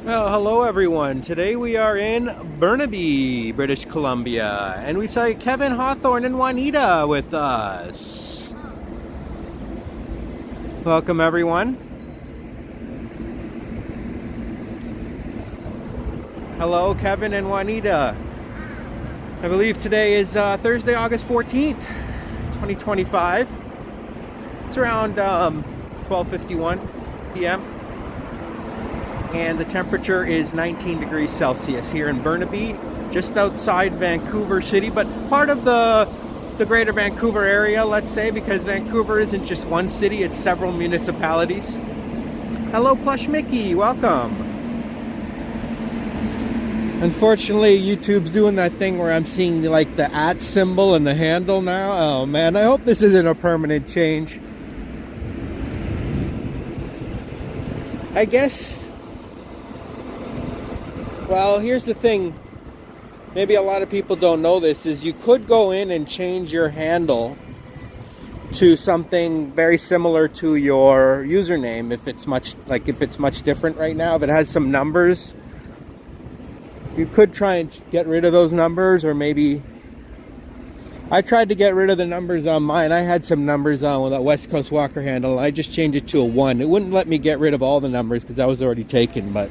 Well, hello everyone. Today we are in Burnaby, British Columbia, and we saw Kevin Hawthorne and Juanita with us. Welcome everyone. Hello, Kevin and Juanita. I believe today is Thursday, August 14th, 2025. It's around 12:51 p.m. and the temperature is 19 degrees Celsius here in Burnaby, just outside Vancouver City, but part of the greater Vancouver area, let's say, because Vancouver isn't just one city, it's several municipalities. Hello, Plush Mickey, welcome. Unfortunately, YouTube's doing that thing where I'm seeing like the @ symbol and the handle now. Oh man, I hope this isn't a permanent change. I guess. Well, here's the thing. Maybe a lot of people don't know this, is you could go in and change your handle to something very similar to your username if it's much different right now. If it has some numbers, you could try and get rid of those numbers, or maybe I tried to get rid of the numbers on mine. I had some numbers on with that West Coast Walker handle, and I just changed it to a 1. It wouldn't let me get rid of all the numbers because that was already taken, but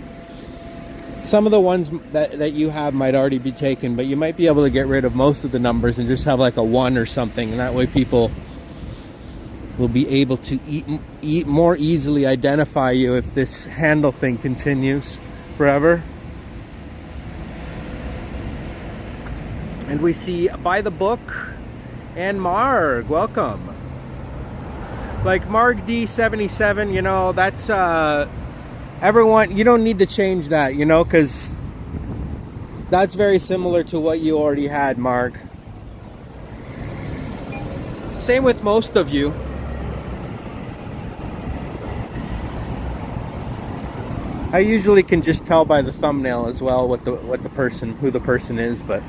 some of the ones that you have might already be taken, but you might be able to get rid of most of the numbers and just have like a 1 or something, and that way people will be able to more easily identify you if this handle thing continues forever. And we see By the Book and Marg, welcome. Like Marg D77, you know, that's everyone, you don't need to change that, you know, because that's very similar to what you already had, Marg. Same with most of you. I usually can just tell by the thumbnail as well who the person is, but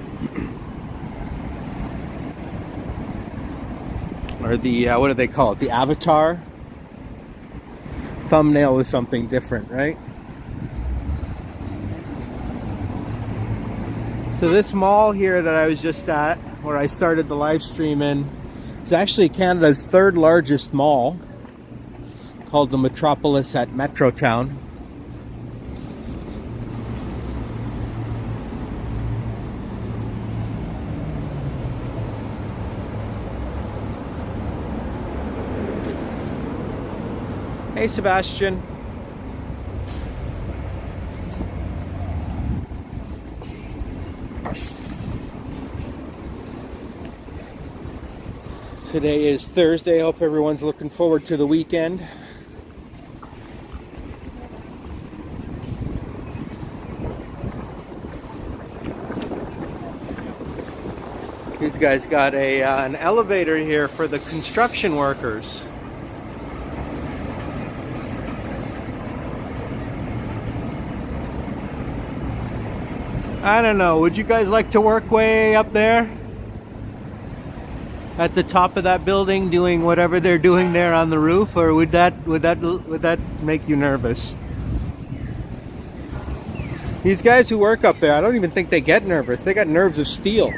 or the what do they call it? The avatar. Thumbnail is something different, right? So this mall here that I was just at, where I started the live stream in, is actually Canada's 3rd largest mall, called the Metropolis at Metrotown. Hey Sebastian. Today is Thursday. I hope everyone's looking forward to the weekend. These guys got an elevator here for the construction workers. I don't know, would you guys like to work way up there at the top of that building doing whatever they're doing there on the roof, or would that make you nervous? These guys who work up there, I don't even think they get nervous. They got nerves of steel.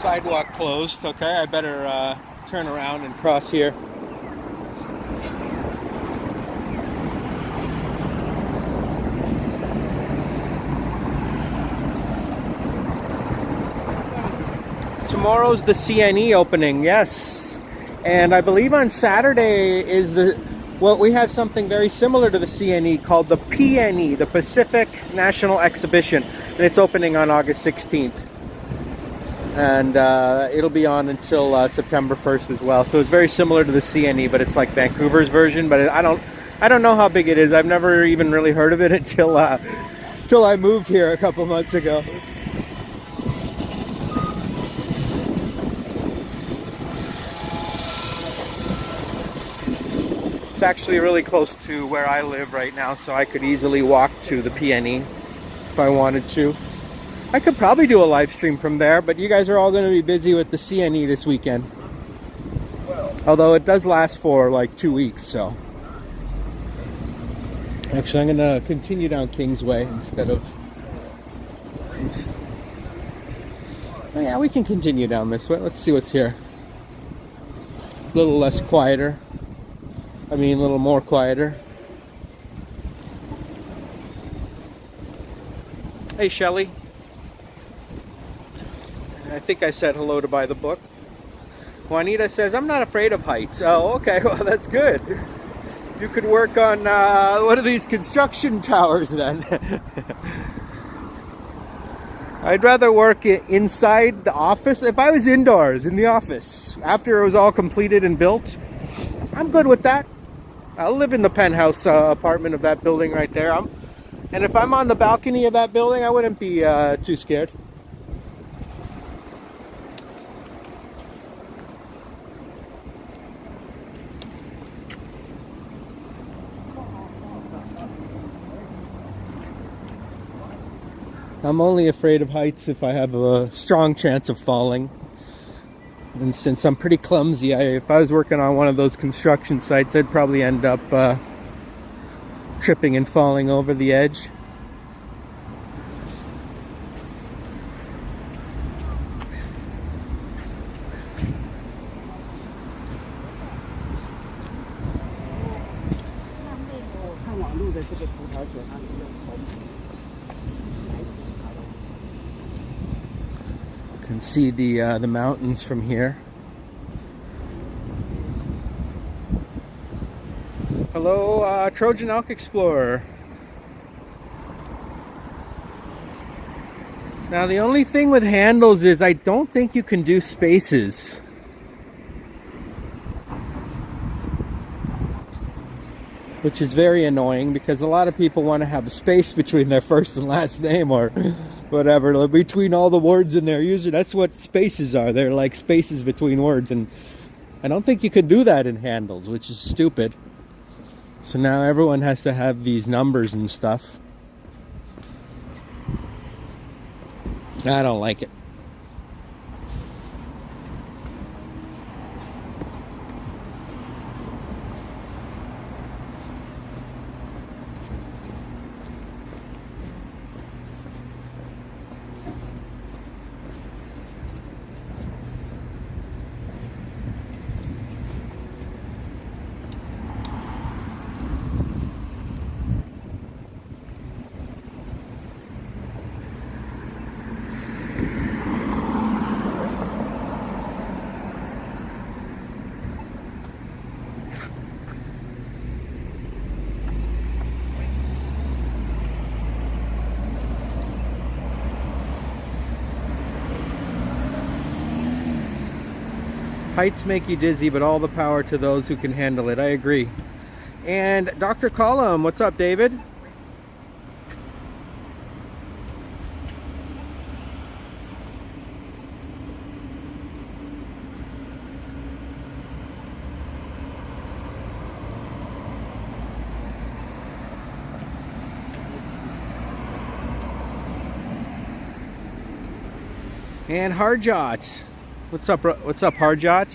Sidewalk closed. Okay, I better turn around and cross here. Tomorrow's the CNE opening, yes. And I believe on Saturday is we have something very similar to the CNE called the PNE, the Pacific National Exhibition. And it's opening on August 16th. And it'll be on until September 1st as well. So it's very similar to the CNE, but it's like Vancouver's version. But I don't know how big it is. I've never even really heard of it until I moved here a couple months ago. It's actually really close to where I live right now, so I could easily walk to the PNE if I wanted to. I could probably do a live stream from there, but you guys are all going to be busy with the CNE this weekend. Although it does last for like 2 weeks, so. Actually, I'm gonna continue down Kingsway instead of. Oh yeah, we can continue down this way. Let's see what's here. A little less quieter. I mean, a little more quieter. Hey, Shelley. I think I said hello to buy the book. Juanita says, I'm not afraid of heights. Oh, okay. Well, that's good. You could work on one of these construction towers then. I'd rather work inside the office. If I was indoors in the office after it was all completed and built, I'm good with that. I'll live in the penthouse apartment of that building right there. And if I'm on the balcony of that building, I wouldn't be too scared. I'm only afraid of heights if I have a strong chance of falling. And since I'm pretty clumsy, if I was working on one of those construction sites, I'd probably end up tripping and falling over the edge. Can see the mountains from here. Hello, Trojan Elk Explorer. Now the only thing with handles is I don't think you can do spaces. Which is very annoying because a lot of people want to have a space between their first and last name or whatever, between all the words in their user. That's what spaces are. They're like spaces between words, and I don't think you could do that in handles, which is stupid. So now everyone has to have these numbers and stuff. I don't like it. Heights make you dizzy, but all the power to those who can handle it. I agree. And Dr. Collum, what's up, David? And Harjot. What's up, Harjot?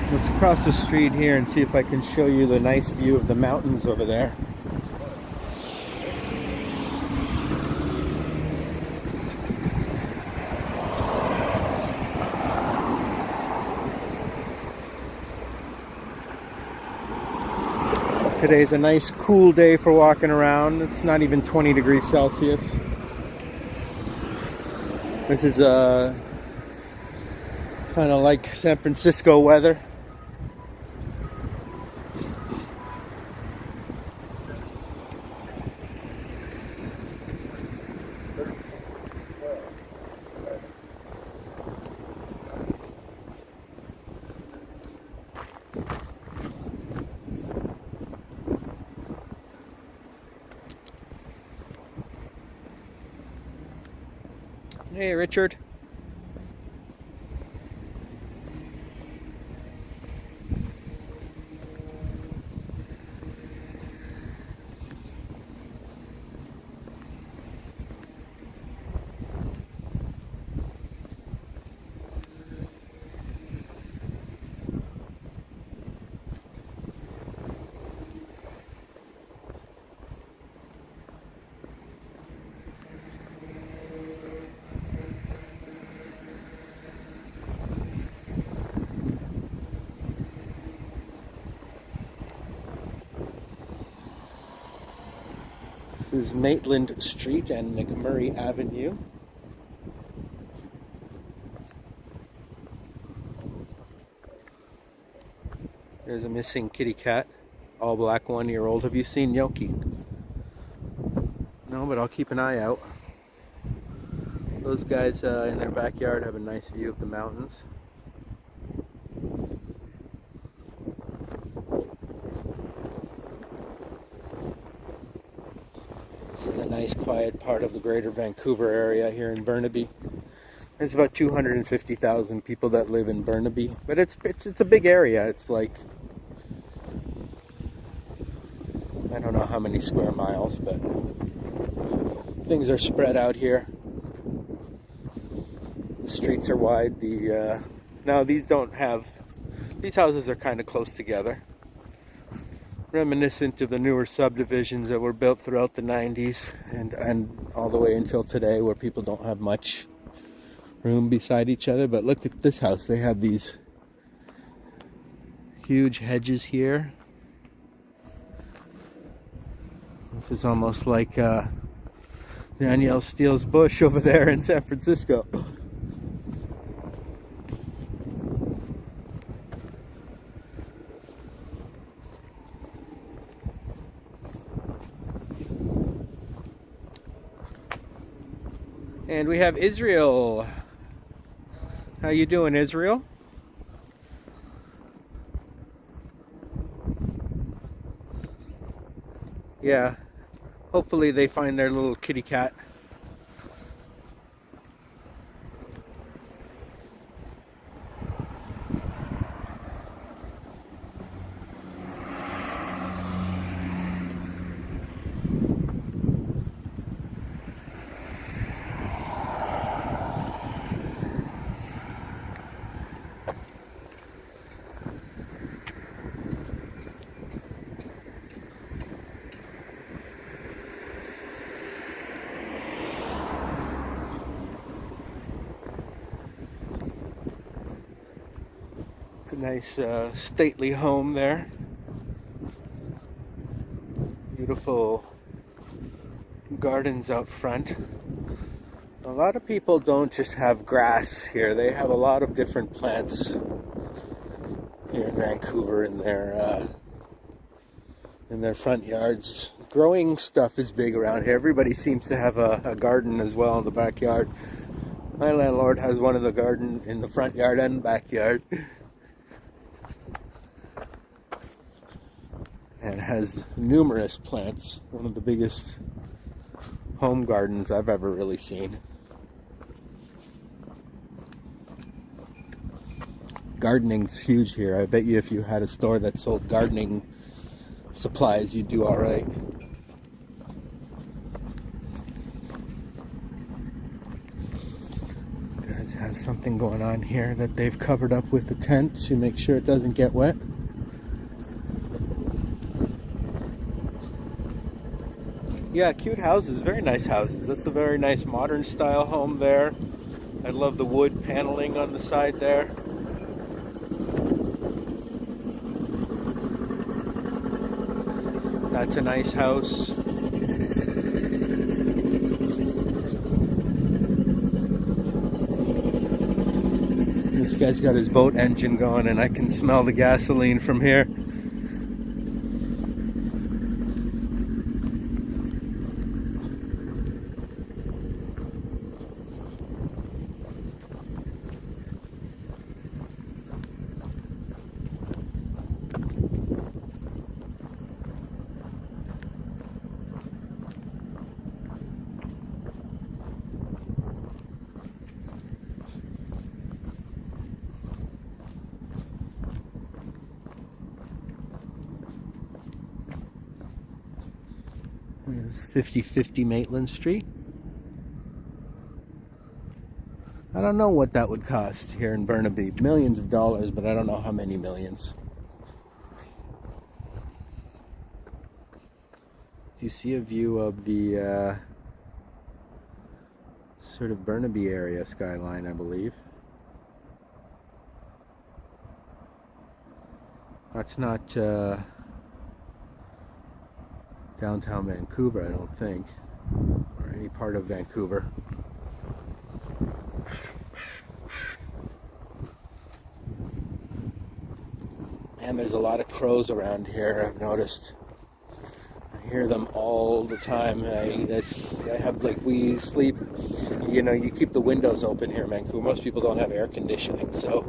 Let's cross the street here and see if I can show you the nice view of the mountains over there. Today's a nice cool day for walking around. It's not even 20 degrees Celsius. This is kind of like San Francisco weather. Hey, Richard. This is Maitland Street and McMurray Avenue. There's a missing kitty cat, all black, 1-year-old. Have you seen Yoki? No, but I'll keep an eye out. Those guys in their backyard have a nice view of the mountains. This is a nice quiet part of the greater Vancouver area here in Burnaby. There's about 250,000 people that live in Burnaby, but it's a big area. It's like, I don't know how many square miles, but things are spread out here. The streets are wide. Now these houses are kind of close together, reminiscent of the newer subdivisions that were built throughout the 90s and all the way until today, where people don't have much room beside each other. But look at this house. They have these huge hedges here. This is almost like Danielle Steele's bush over there in San Francisco. And we have Israel. How you doing, Israel? Yeah, hopefully they find their little kitty cat. It's a nice stately home there. Beautiful gardens out front. A lot of people don't just have grass here. They have a lot of different plants here in Vancouver in their front yards. Growing stuff is big around here. Everybody seems to have a garden as well in the backyard. My landlord has one in the garden in the front yard and backyard. And has numerous plants. One of the biggest home gardens I've ever really seen. Gardening's huge here. I bet you if you had a store that sold gardening supplies, you'd do all right. Guys has something going on here that they've covered up with the tent to make sure it doesn't get wet. Yeah, cute houses, very nice houses. That's a very nice modern style home there. I love the wood paneling on the side there. That's a nice house. This guy's got his boat engine going and I can smell the gasoline from here. There's 5050 Maitland Street. I don't know what that would cost here in Burnaby. Millions of dollars, but I don't know how many millions. Do you see a view of the sort of Burnaby area skyline, I believe? That's not downtown Vancouver, I don't think, or any part of Vancouver. And there's a lot of crows around here, I've noticed. I hear them all the time. I have, like, we sleep, you know, you keep the windows open here in Vancouver. Most people don't have air conditioning, so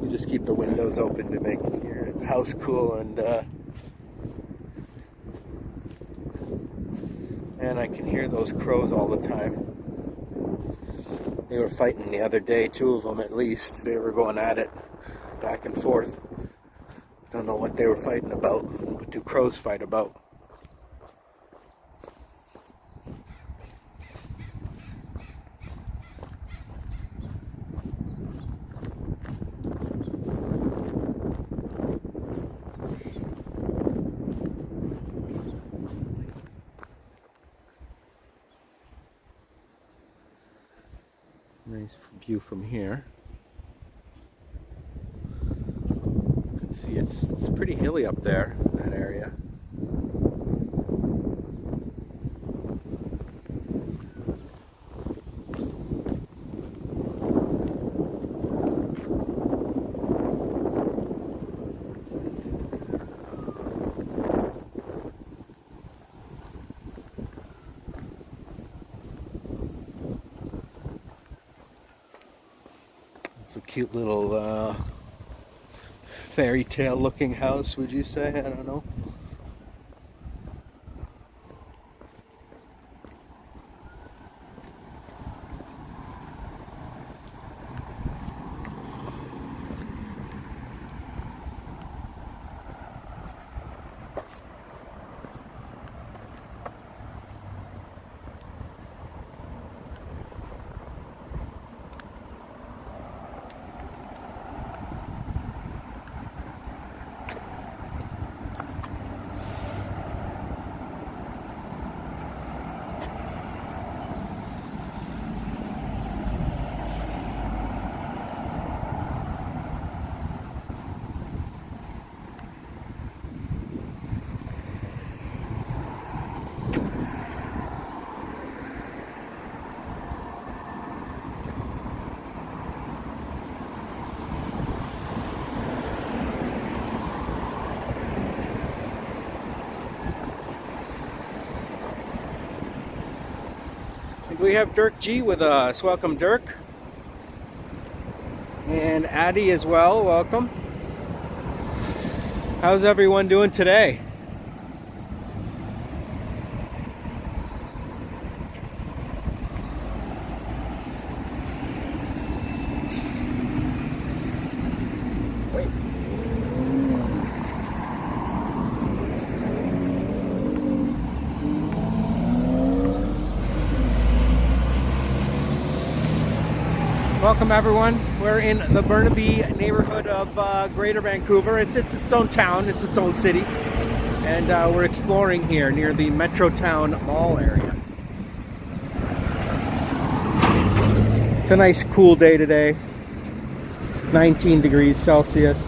you just keep the windows open to make your house cool, and I can hear those crows all the time. They were fighting the other day, two of them at least. They were going at it back and forth. Don't know what they were fighting about. What do crows fight about? Nice view from here. You can see it's pretty hilly up there in that area. It's a cute little fairy tale looking house, would you say? I don't know. We have Dirk G with us. Welcome, Dirk. And Addie as well. Welcome. How's everyone doing today? Welcome everyone. We're in the Burnaby neighborhood of Greater Vancouver. It's its own town, it's its own city. And we're exploring here near the Metrotown Mall area. It's a nice cool day today. 19 degrees Celsius.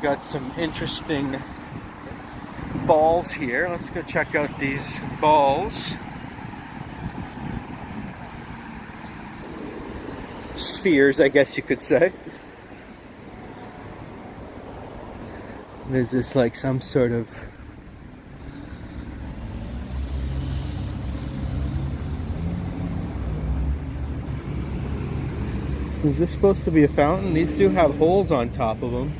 Got some interesting balls here. Let's go check out these balls. Spheres, I guess you could say. There's this like some sort of Is this supposed to be a fountain? These do have holes on top of them.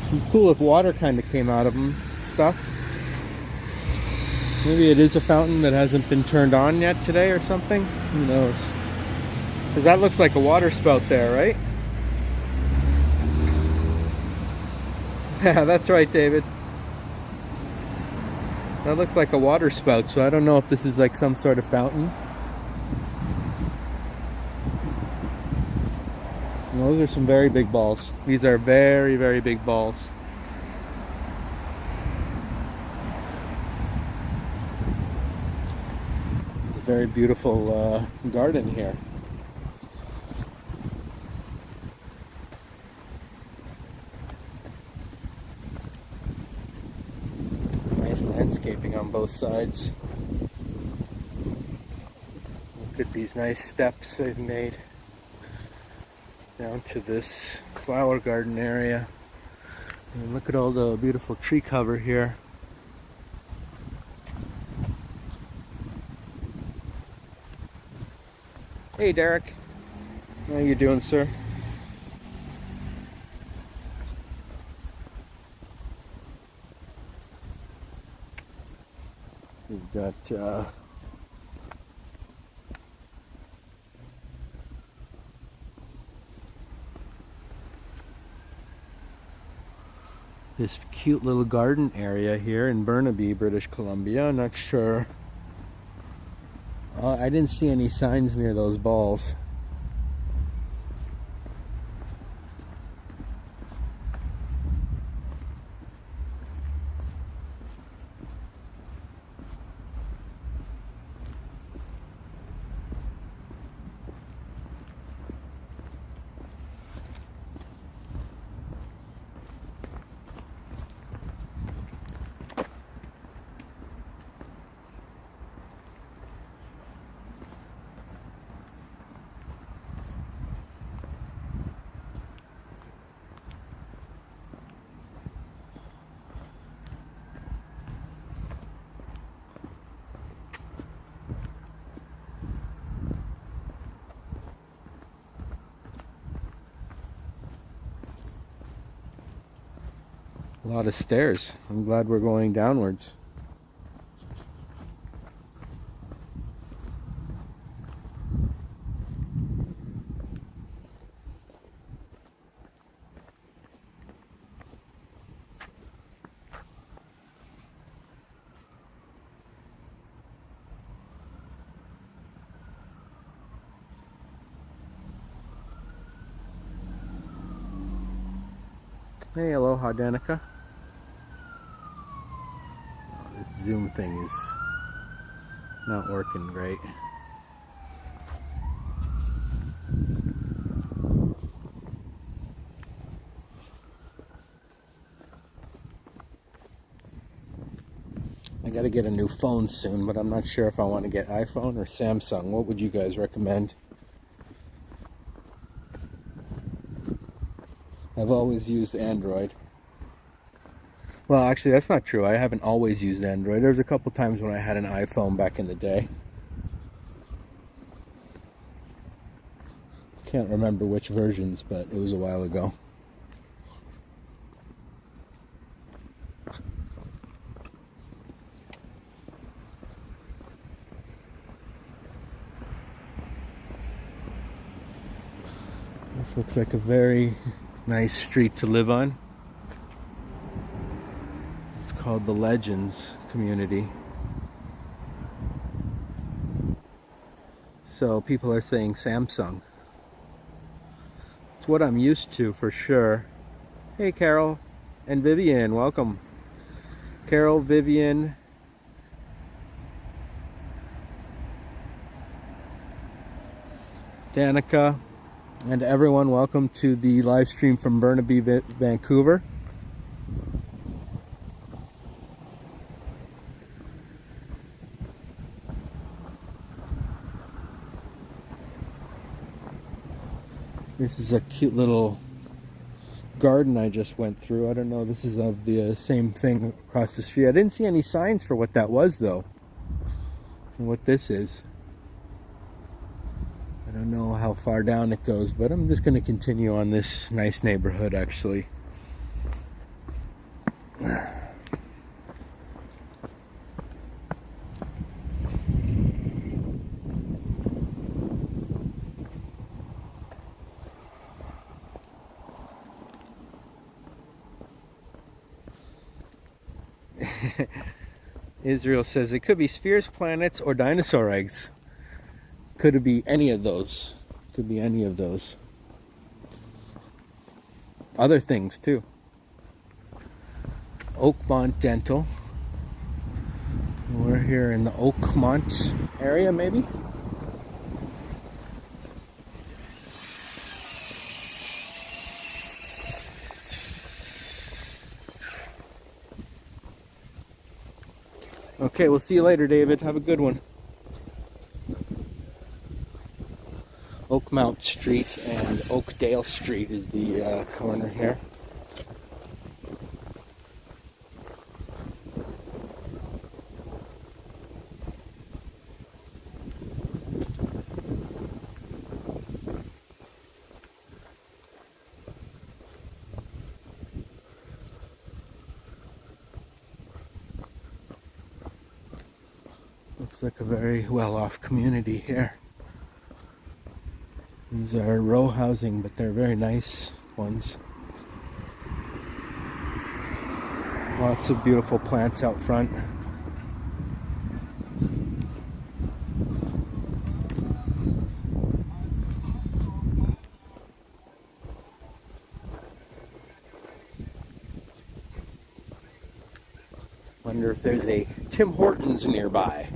It'd be cool if water kind of came out of them. Stuff. Maybe it is a fountain that hasn't been turned on yet today or something. Who knows? Because that looks like a water spout there, right? Yeah, that's right, David. That looks like a water spout, so I don't know if this is like some sort of fountain. And those are some very big balls. These are very, very big balls. It's a very beautiful garden here. Nice landscaping on both sides. Look at these nice steps they've made down to this flower garden area. And look at all the beautiful tree cover here. Hey Derek, how you doing, sir? We've got this cute little garden area here in Burnaby, British Columbia. I'm not sure. I didn't see any signs near those balls. A lot of stairs. I'm glad we're going downwards. Hey, aloha, Danica. This Zoom thing is not working great. I gotta get a new phone soon, but I'm not sure if I want to get iPhone or Samsung. What would you guys recommend? I've always used Android. Well, actually, that's not true. I haven't always used Android. There was a couple times when I had an iPhone back in the day. Can't remember which versions, but it was a while ago. This looks like a very nice street to live on. It's called the Legends community. So people are saying Samsung. It's what I'm used to for sure. Hey Carol and Vivian, welcome. Carol, Vivian, Danica, and everyone, welcome to the live stream from Burnaby, Vancouver. This is a cute little garden I just went through. I don't know, this is of the same thing across the street. I didn't see any signs for what that was though, and what this is. I don't know how far down it goes, but I'm just going to continue on this nice neighborhood actually. Israel says it could be spheres, planets, or dinosaur eggs. Could it be any of those? Could be any of those. Other things too. Oakmont Dental. We're here in the Oakmont area, maybe? Okay, we'll see you later, David. Have a good one. Oakmount Street and Oakdale Street is the corner here. Looks like a very well-off community here. These are row housing, but they're very nice ones. Lots of beautiful plants out front. Wonder if there's a Tim Hortons nearby.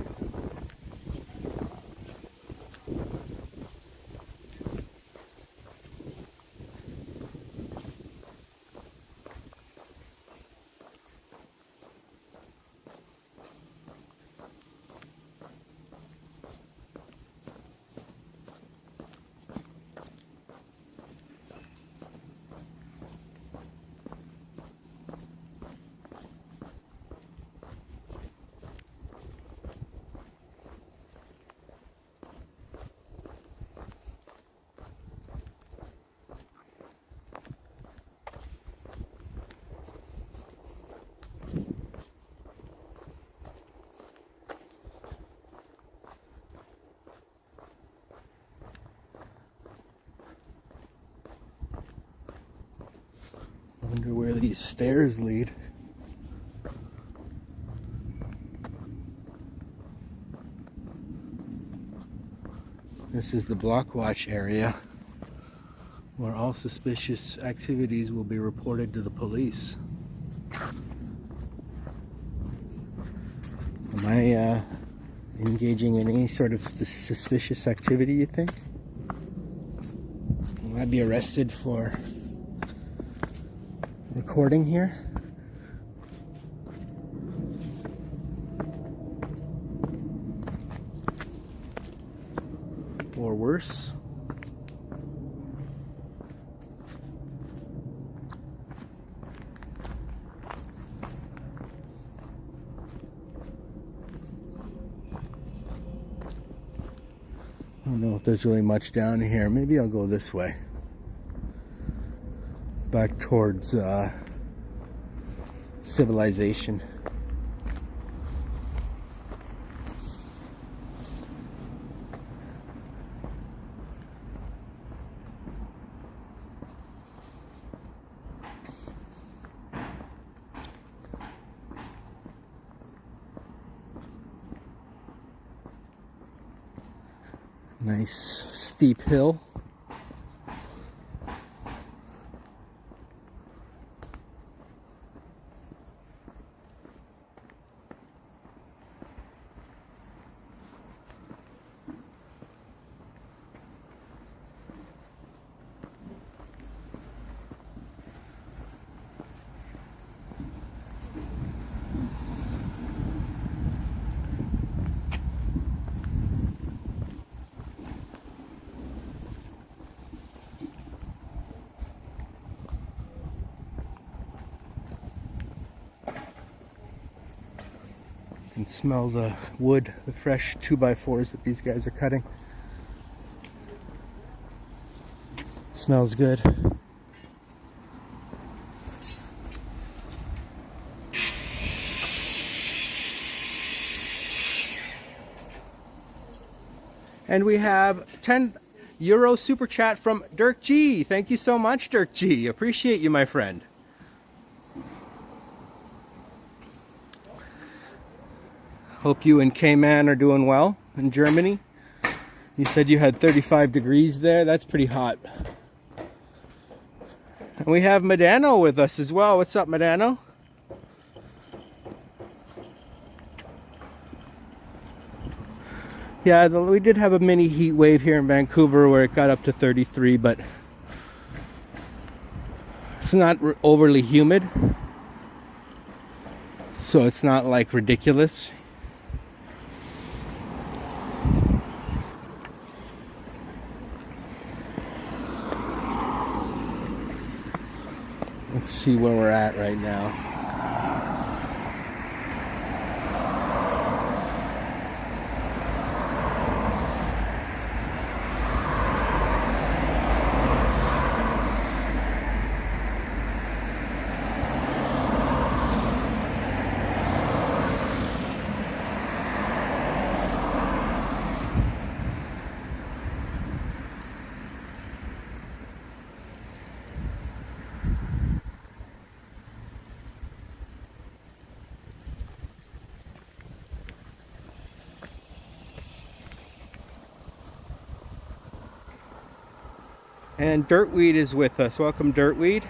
I wonder where these stairs lead. This is the block watch area where all suspicious activities will be reported to the police. Am I engaging in any sort of suspicious activity, you think? Will I be arrested for recording here? Or worse? I don't know if there's really much down here. Maybe I'll go this way. Back towards civilization. Nice steep hill. You can smell the wood, the fresh 2x4s that these guys are cutting. Smells good. And we have €10 super chat from Dirk G. Thank you so much, Dirk G. Appreciate you, my friend. Hope you and K-Man are doing well in Germany. You said you had 35 degrees there. That's pretty hot. And we have Medano with us as well. What's up, Medano? Yeah, we did have a mini heat wave here in Vancouver where it got up to 33, but it's not overly humid, so it's not like ridiculous. Let's see where we're at right now. And Dirtweed is with us. Welcome, Dirtweed.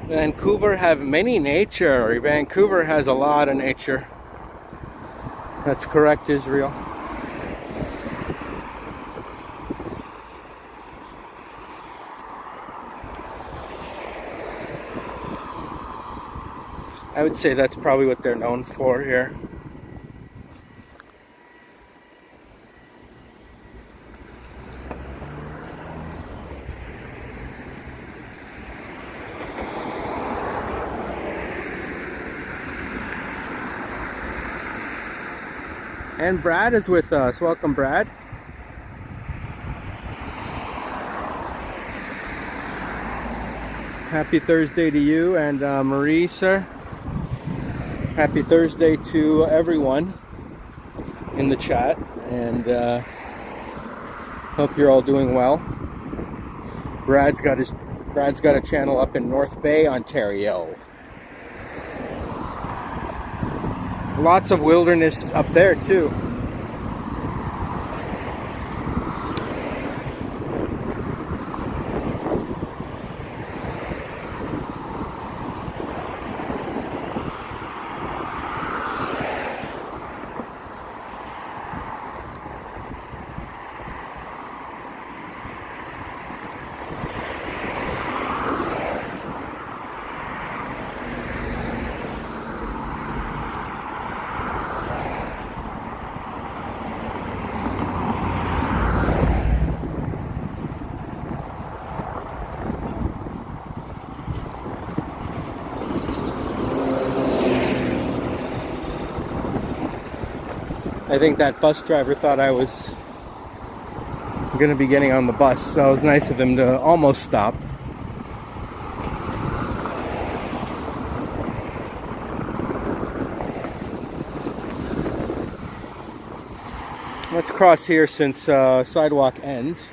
Vancouver have many nature. Vancouver has a lot of nature. That's correct, Israel. I would say that's probably what they're known for here. And Brad is with us. Welcome, Brad. Happy Thursday to you and Marie, sir. Happy Thursday to everyone in the chat, and hope you're all doing well. Brad's got a channel up in North Bay, Ontario. Lots of wilderness up there too. I think that bus driver thought I was going to be getting on the bus, so it was nice of him to almost stop. Let's cross here since sidewalk ends.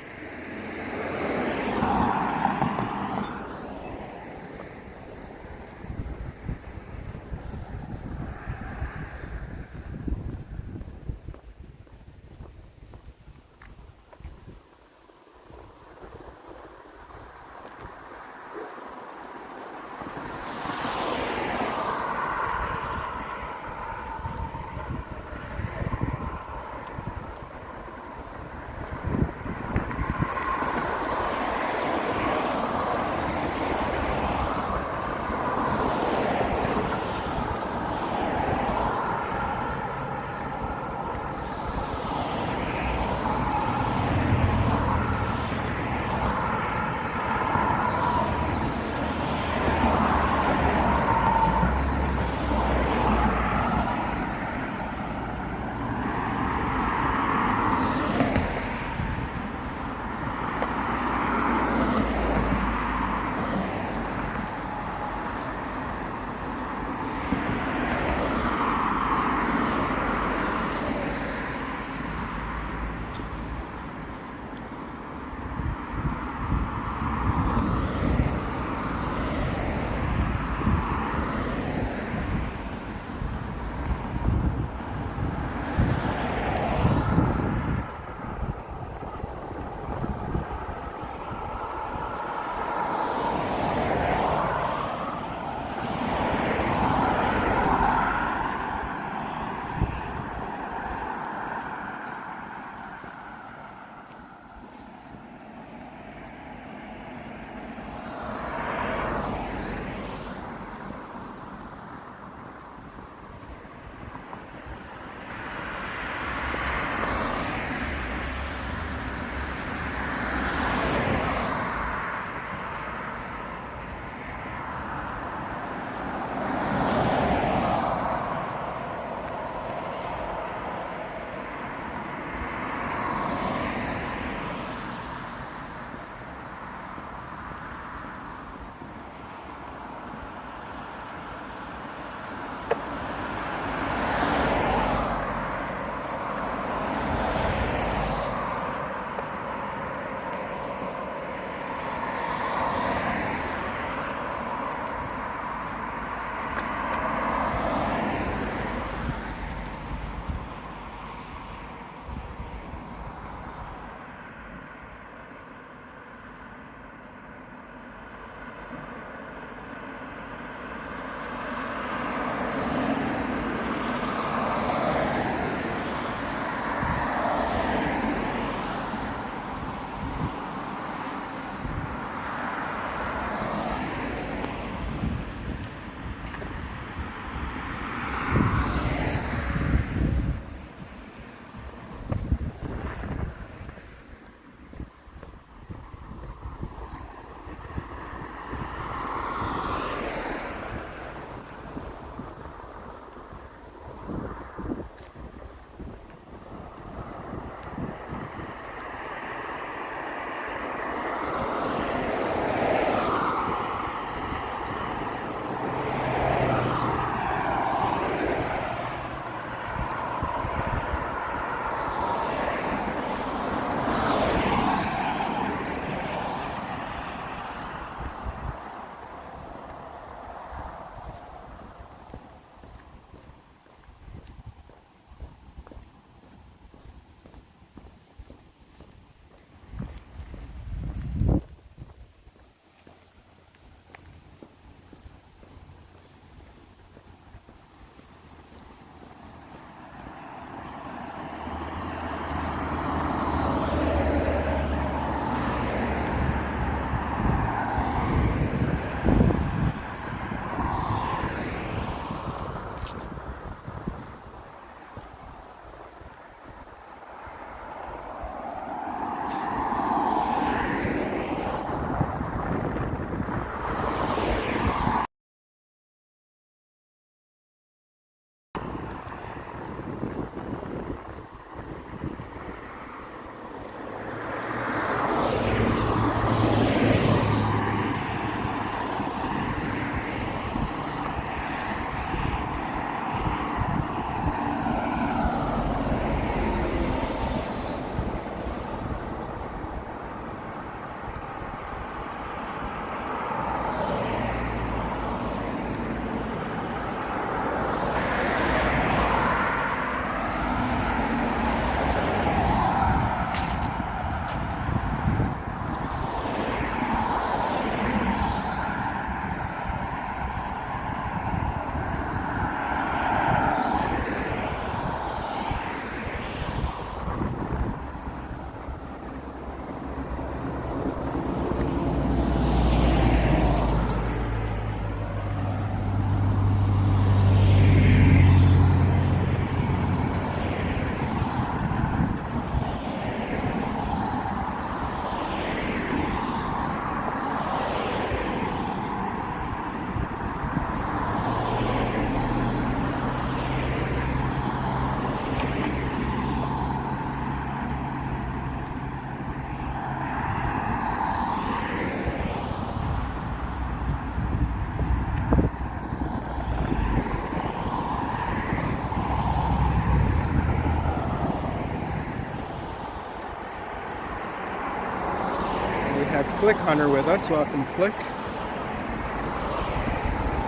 Have Flick Hunter with us. Welcome, Flick.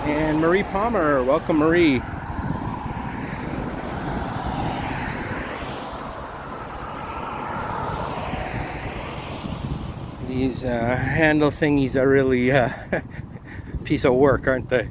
And Marie Palmer. Welcome, Marie. These handle thingies are really a piece of work, aren't they?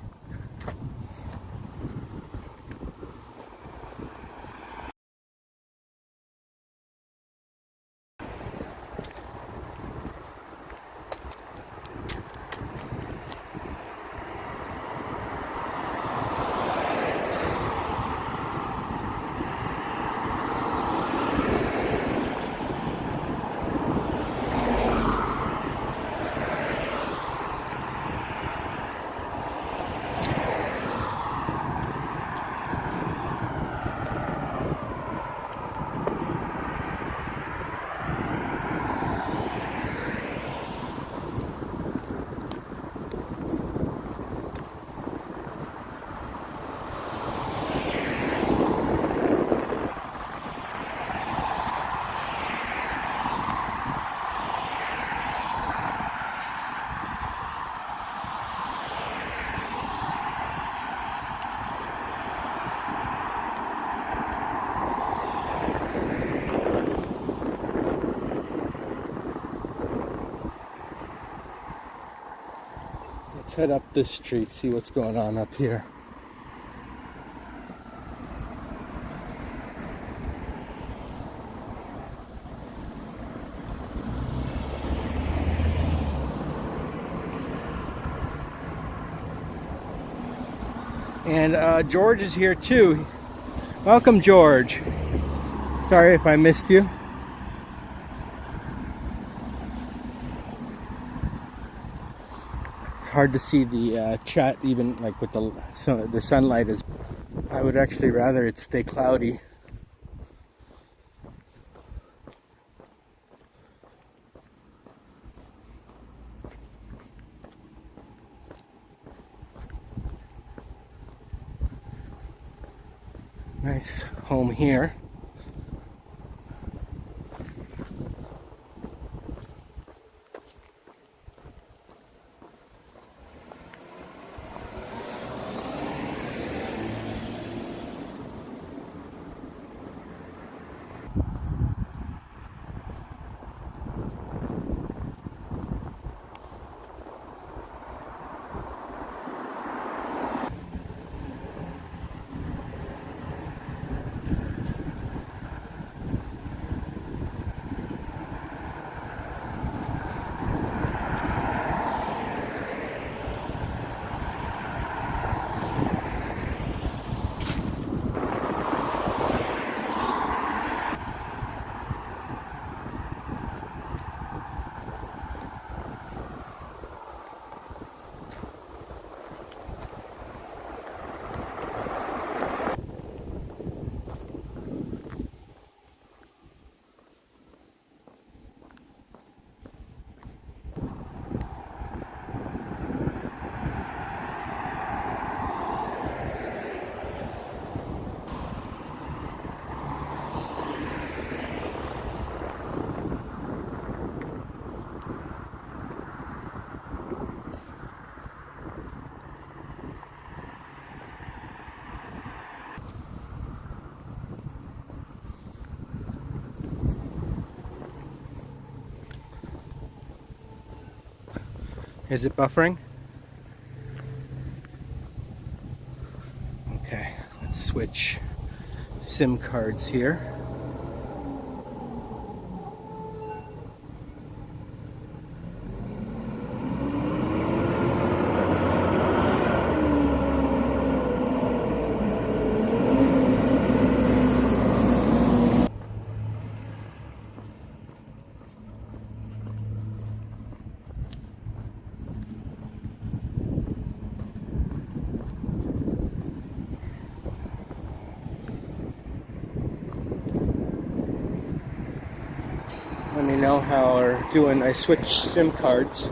Let's head up this street, see what's going on up here. And George is here too. Welcome, George. Sorry if I missed you. It's hard to see the chat even like with the sunlight is I would actually rather it stay cloudy. Nice home here. Is it buffering? Okay, let's switch SIM cards here. Let me know how we're doing. I switched SIM cards.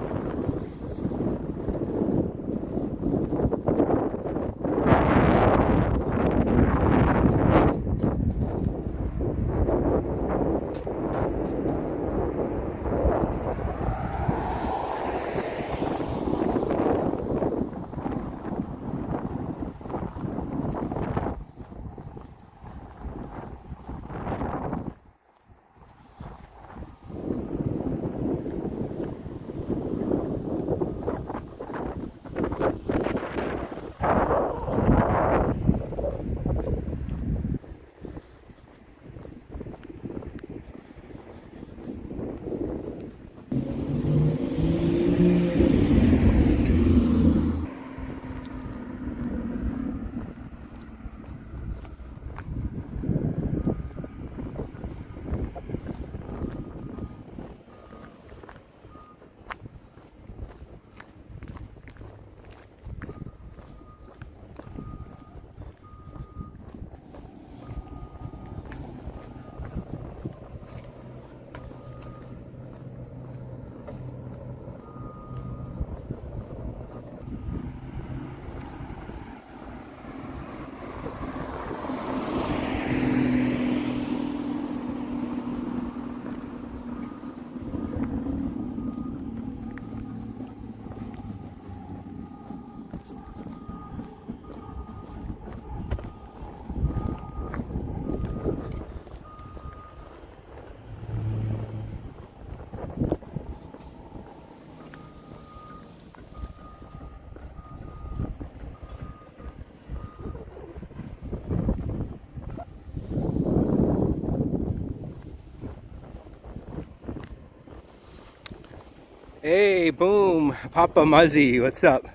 Hey, boom, Papa Muzzy, what's up?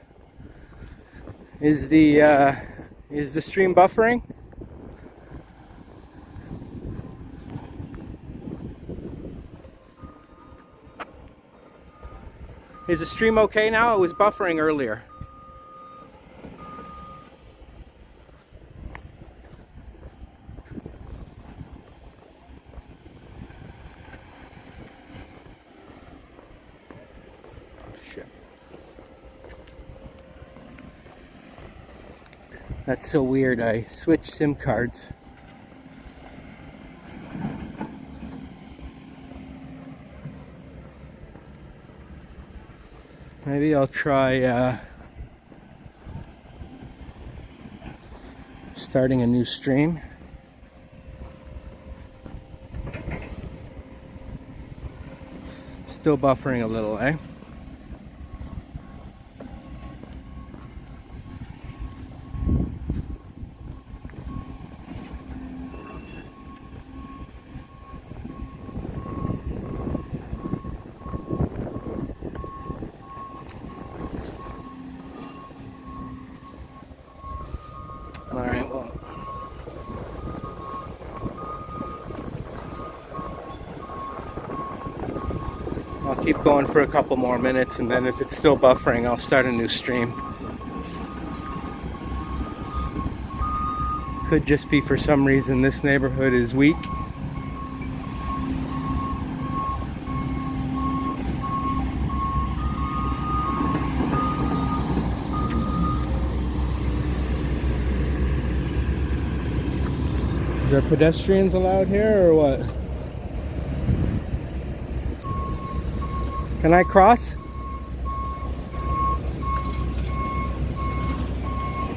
Is the stream buffering? Is the stream okay now? It was buffering earlier. That's so weird. I switched SIM cards. Maybe I'll try starting a new stream. Still buffering a little, eh? Alright, well. I'll keep going for a couple more minutes, and then if it's still buffering, I'll start a new stream. Could just be for some reason this neighborhood is weak. Is there pedestrians allowed here or what? Can I cross?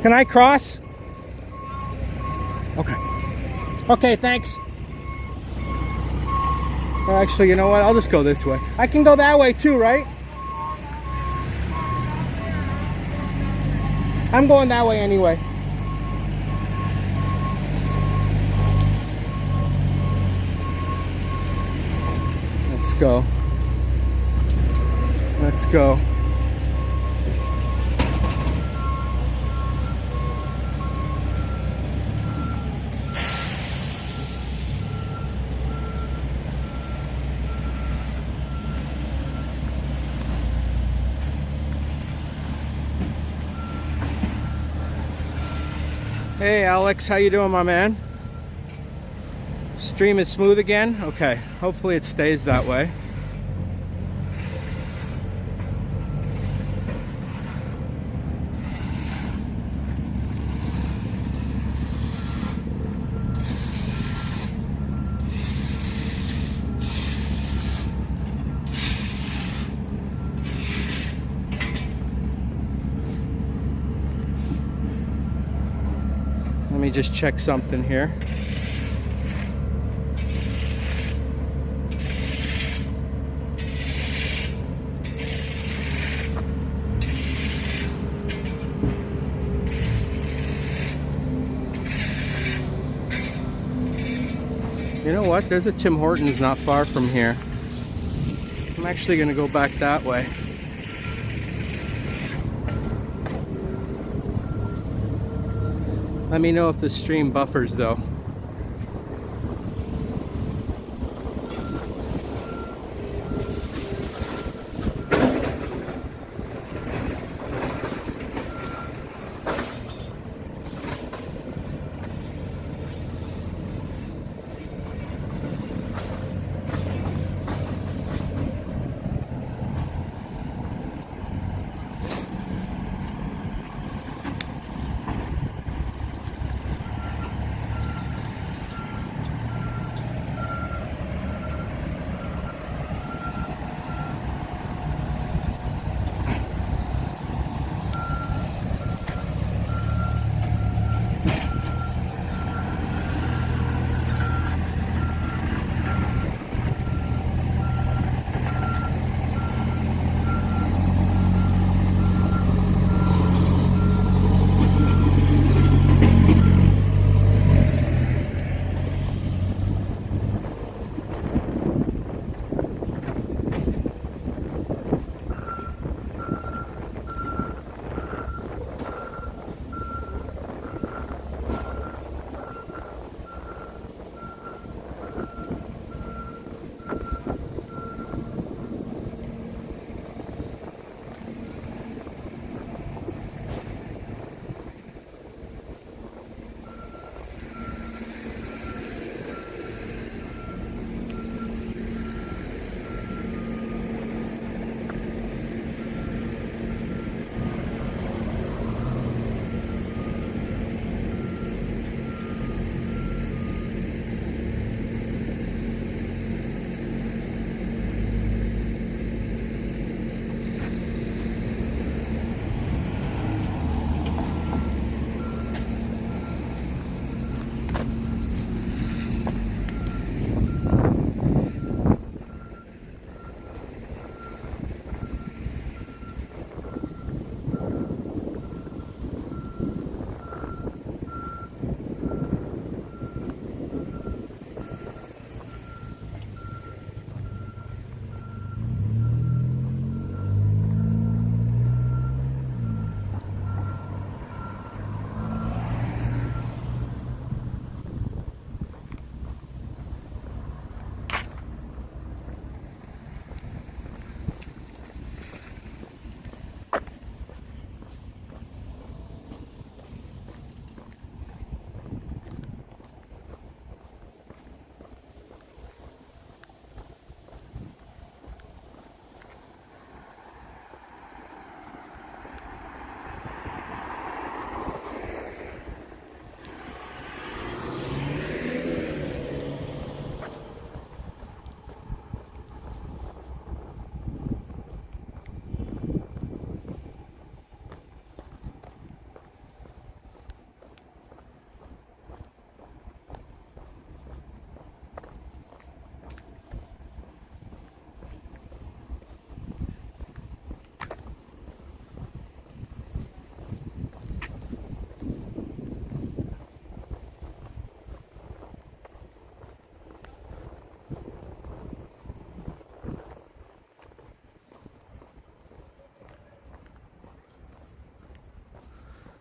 Can I cross? Okay. Okay, thanks. Well, actually, you know what? I'll just go this way. I can go that way too, right? I'm going that way anyway. Let's go. Let's go. Hey Alex, how you doing, my man? Stream is smooth again? Okay, hopefully it stays that way. Let me just check something here. You know what? There's a Tim Hortons not far from here. I'm actually going to go back that way. Let me know if the stream buffers though.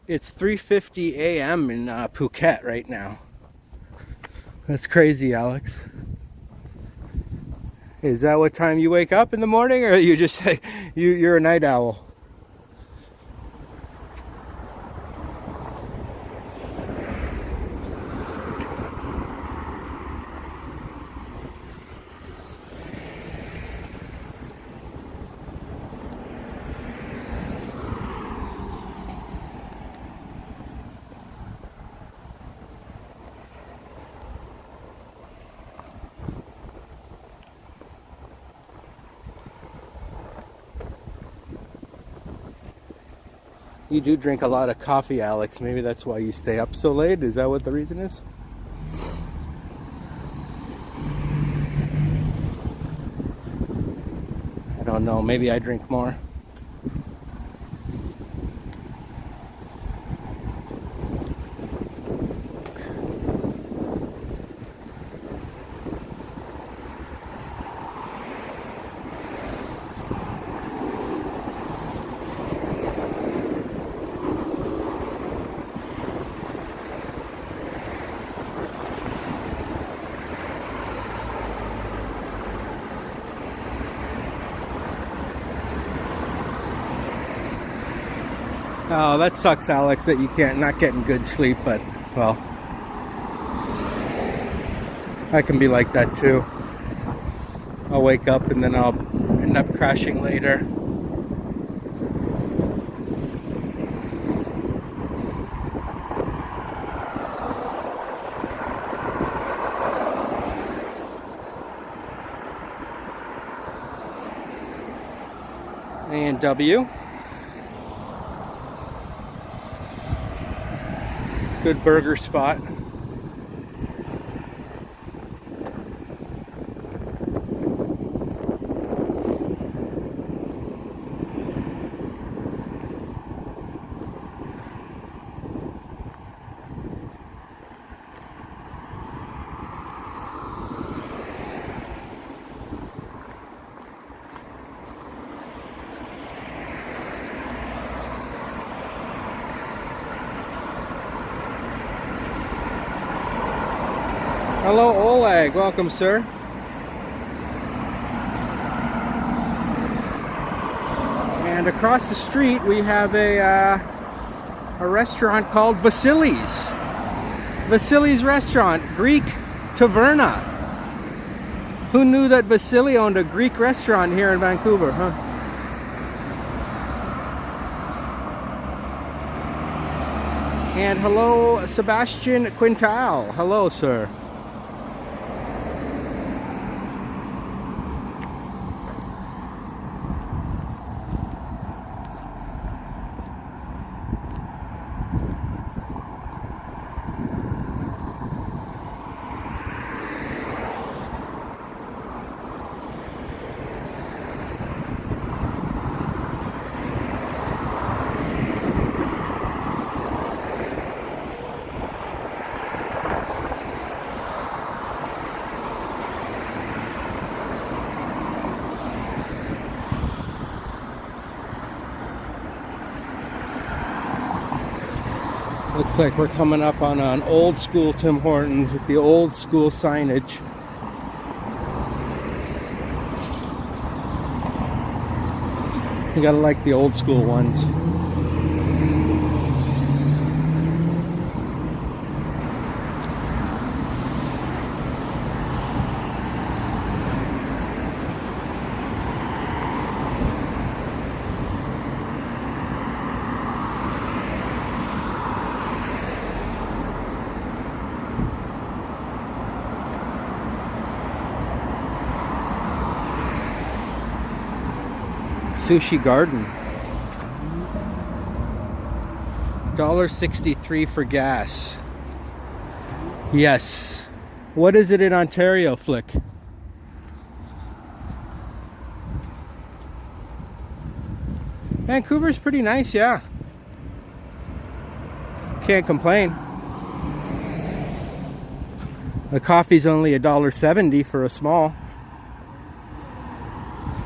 It's 3:50 a.m. in Phuket right now. That's crazy, Alex. Is that what time you wake up in the morning, or you just you're a night owl? You do drink a lot of coffee, Alex. Maybe that's why you stay up so late. Is that what the reason is? I don't know. Maybe I drink more. Oh, that sucks, Alex, that you not getting good sleep, but, well, I can be like that too. I'll wake up and then I'll end up crashing later. A&W. Good burger spot. Hello, Oleg. Welcome, sir. And across the street, we have a restaurant called Vasily's. Vasily's restaurant, Greek Taverna. Who knew that Vasily owned a Greek restaurant here in Vancouver, huh? And hello, Sebastian Quintal. Hello, sir. Looks like we're coming up on an old school Tim Hortons with the old school signage. You gotta like the old school ones. Sushi Garden. $1.63 for gas. Yes. What is it in Ontario, Flick? Vancouver's pretty nice, yeah. Can't complain. The coffee's only $1.70 for a small.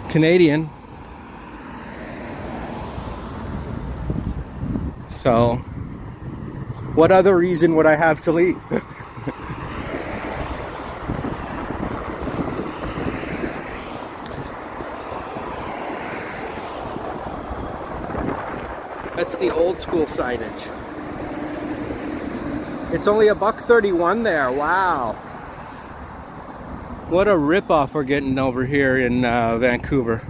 Canadian. So What other reason would I have to leave? That's the old school signage. It's only $1.31 there. Wow. What a ripoff we're getting over here in Vancouver.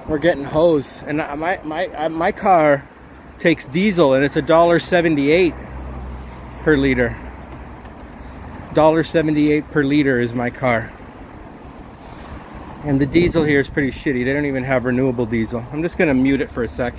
We're getting hosed, and my car takes diesel, and it's $1.78 per liter. $1.78 per liter is my car, and the diesel here is pretty shitty. They don't even have renewable diesel. I'm just gonna mute it for a sec.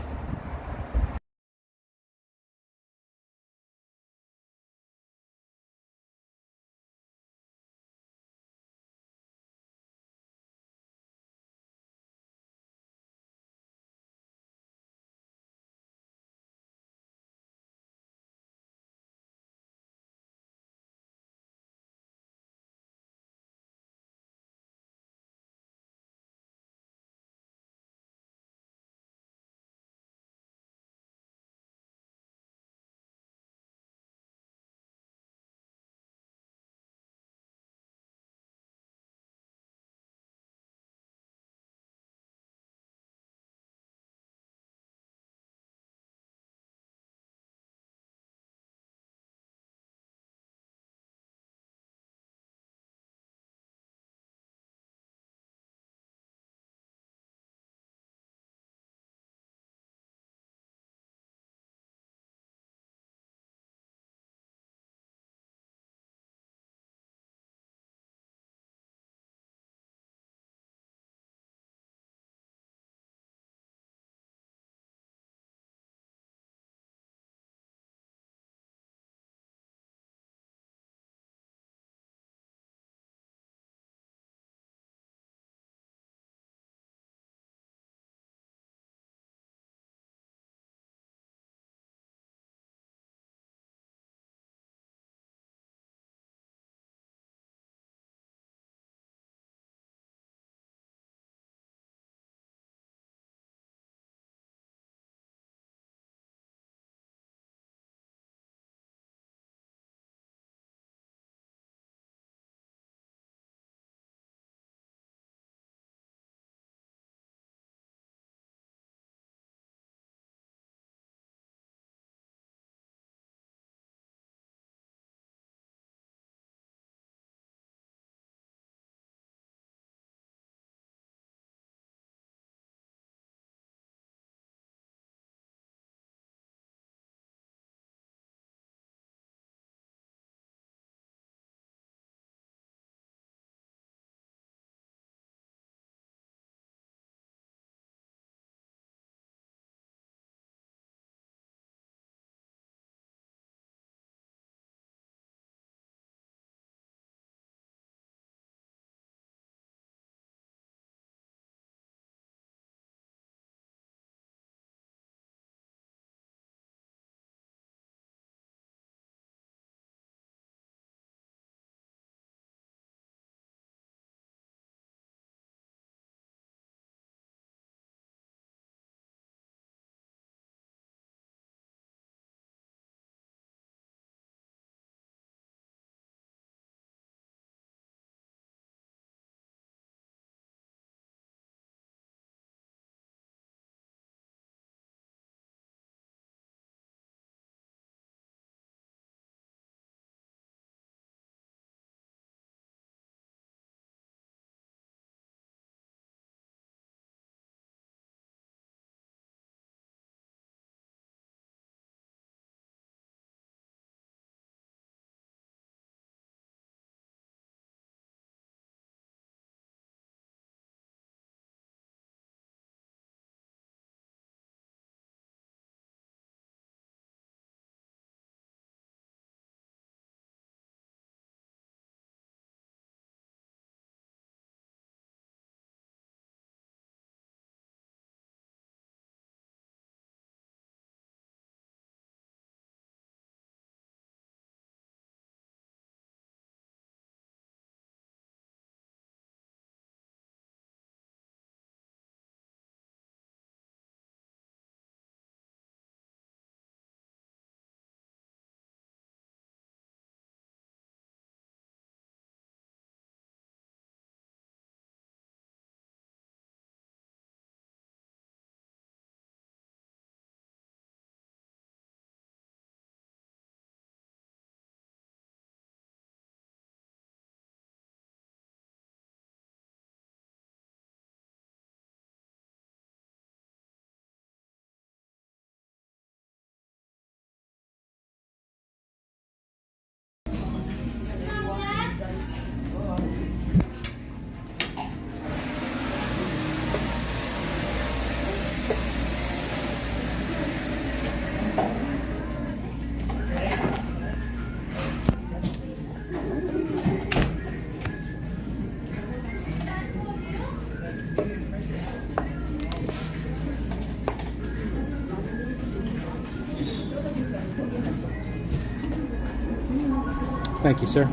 Thank you, sir.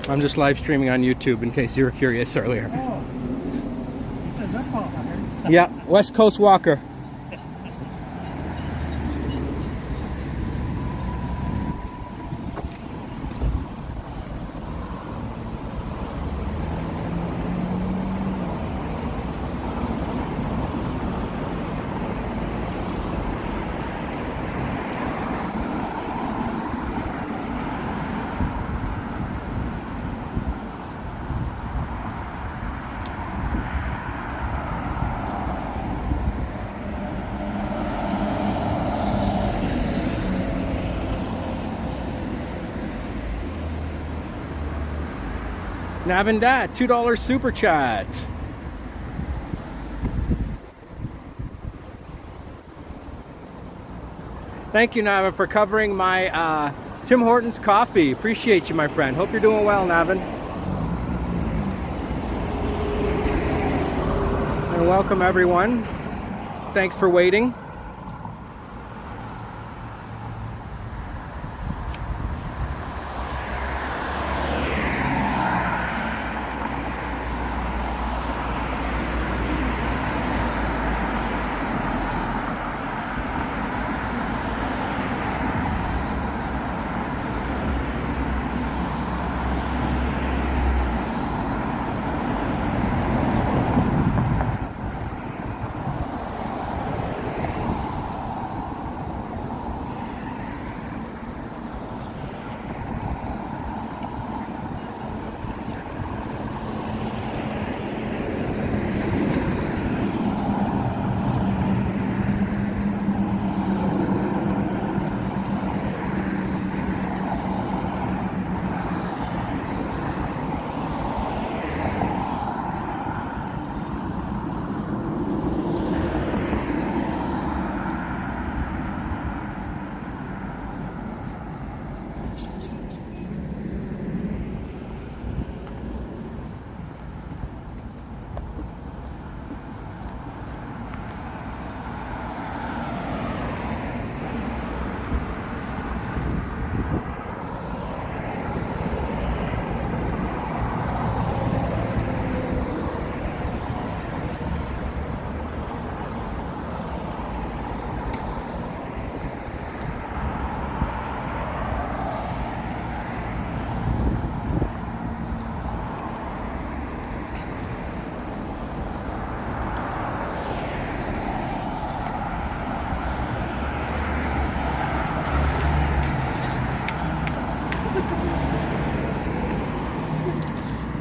I'm just live streaming on YouTube in case you were curious earlier. Oh, it's a West Coast Walker. Yeah, West Coast Walker. Navindat, $2 super chat. Thank you, Navin, for covering my Tim Hortons coffee. Appreciate you, my friend. Hope you're doing well, Navin. And welcome, everyone. Thanks for waiting.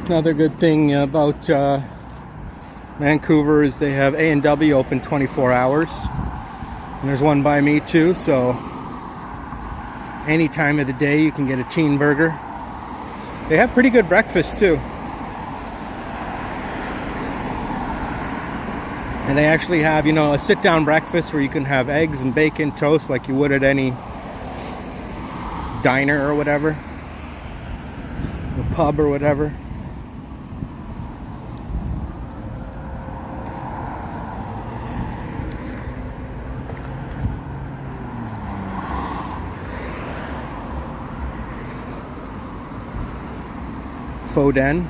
Another good thing about Vancouver is they have A&W open 24 hours. And there's one by me too, so any time of the day you can get a teen burger. They have pretty good breakfast too. And they actually have, you know, a sit-down breakfast where you can have eggs and bacon toast like you would at any diner or whatever, or pub or whatever. Foden.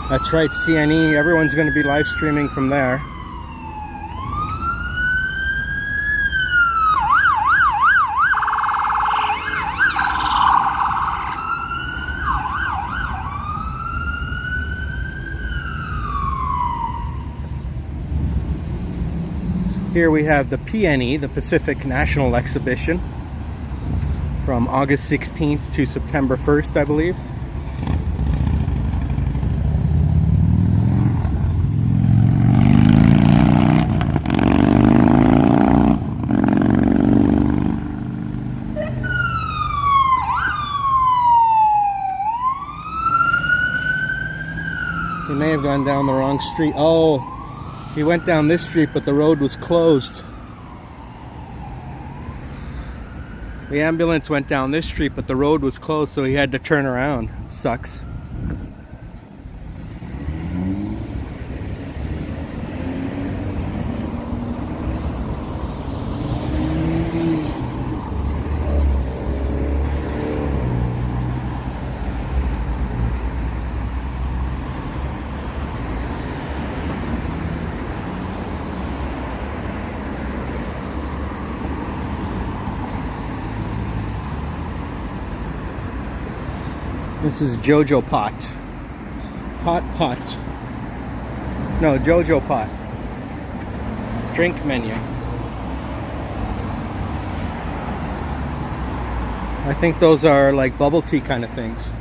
That's right, CNE. Everyone's going to be live streaming from there. Here we have the PNE, the Pacific National Exhibition, from August 16th to September 1st, I believe. He may have gone down the wrong street. Oh, he went down this street, but the road was closed. The ambulance went down this street, but the road was closed, so he had to turn around. It sucks. This is Jojo Pot. Hot pot. No, Jojo Pot. Drink menu. I think those are like bubble tea kind of things.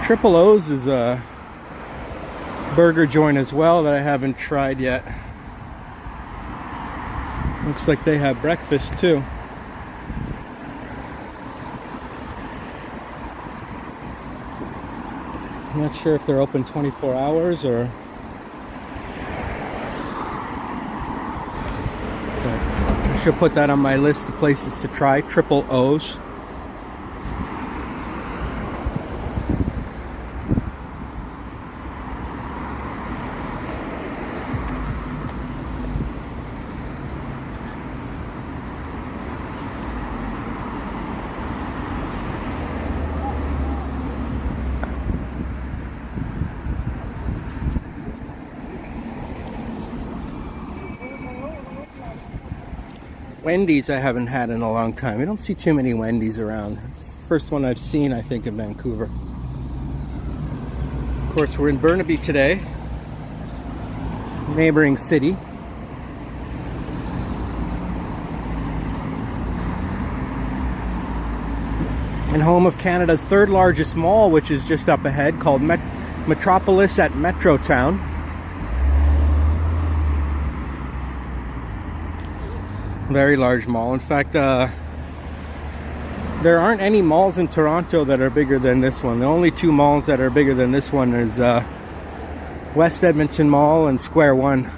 Triple O's is a burger joint as well that I haven't tried yet. Looks like they have breakfast too. I'm not sure if they're open 24 hours or... but I should put that on my list of places to try. Triple O's. Wendy's I haven't had in a long time. I don't see too many Wendy's around. It's the first one I've seen, I think, in Vancouver. Of course, we're in Burnaby today, neighboring city. And home of Canada's third largest mall, which is just up ahead, called Metropolis at Metrotown. Very large mall. In fact, there aren't any malls in Toronto that are bigger than this one. The only two malls that are bigger than this one is West Edmonton Mall and Square One.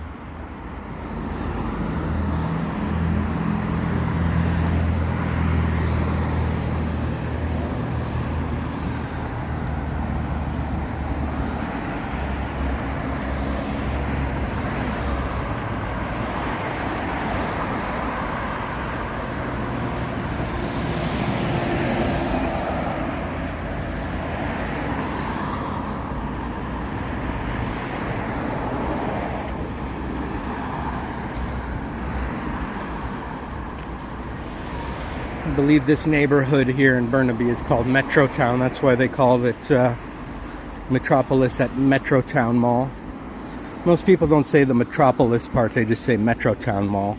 I believe this neighborhood here in Burnaby is called Metrotown. That's why they call it Metropolis at Metrotown Mall. Most people don't say the Metropolis part, they just say Metrotown Mall.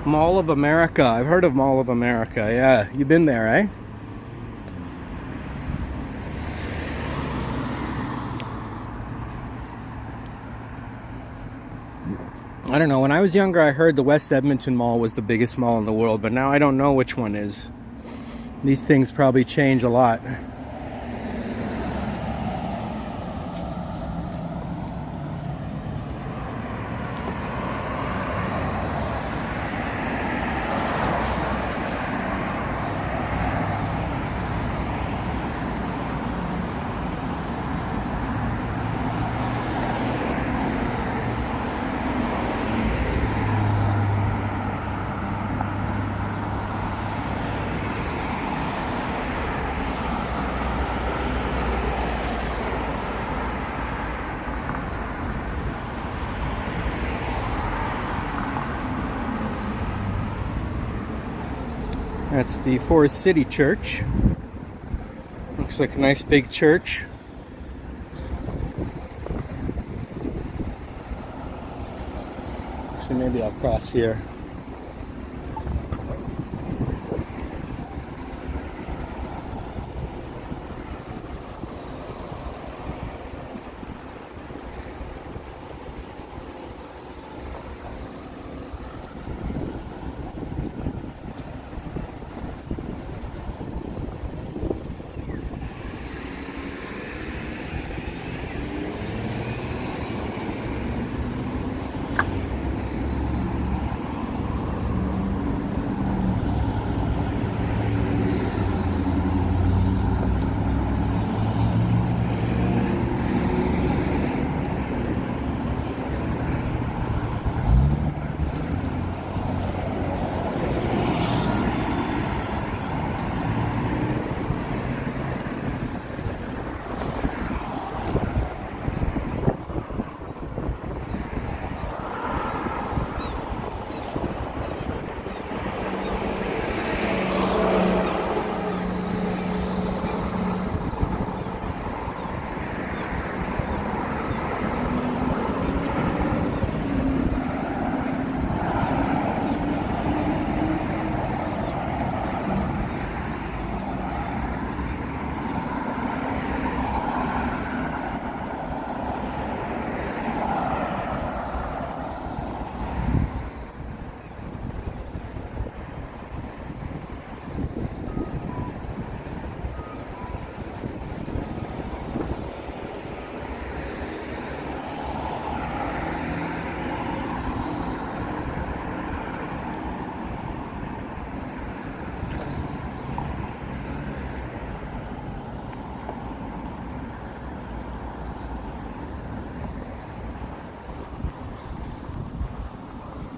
Mall of America. I've heard of Mall of America. Yeah, you've been there, eh? I don't know. When I was younger, I heard the West Edmonton Mall was the biggest mall in the world, but now I don't know which one is. These things probably change a lot. That's the Forest City Church. Looks like a nice big church. So maybe I'll cross here.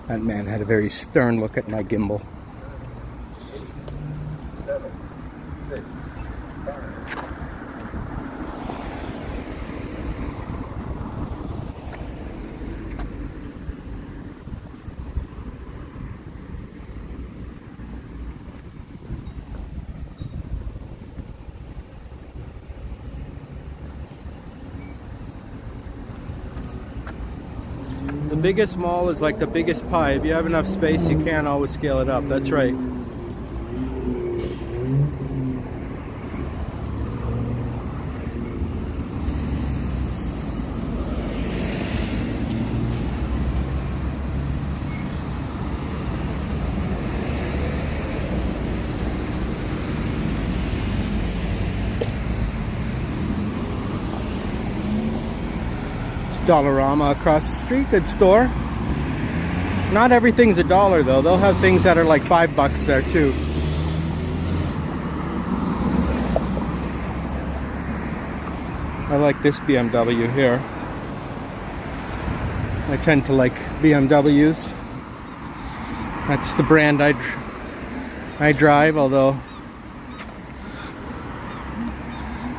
That man had a very stern look at my gimbal. biggest mall is like the biggest pie. If you have enough space, you can't always scale it up. That's right. Dollarama across the street, good store. Not everything's $1 though. They'll have things that are like $5 there too. I like this BMW here. I tend to like BMWs. That's the brand I drive, although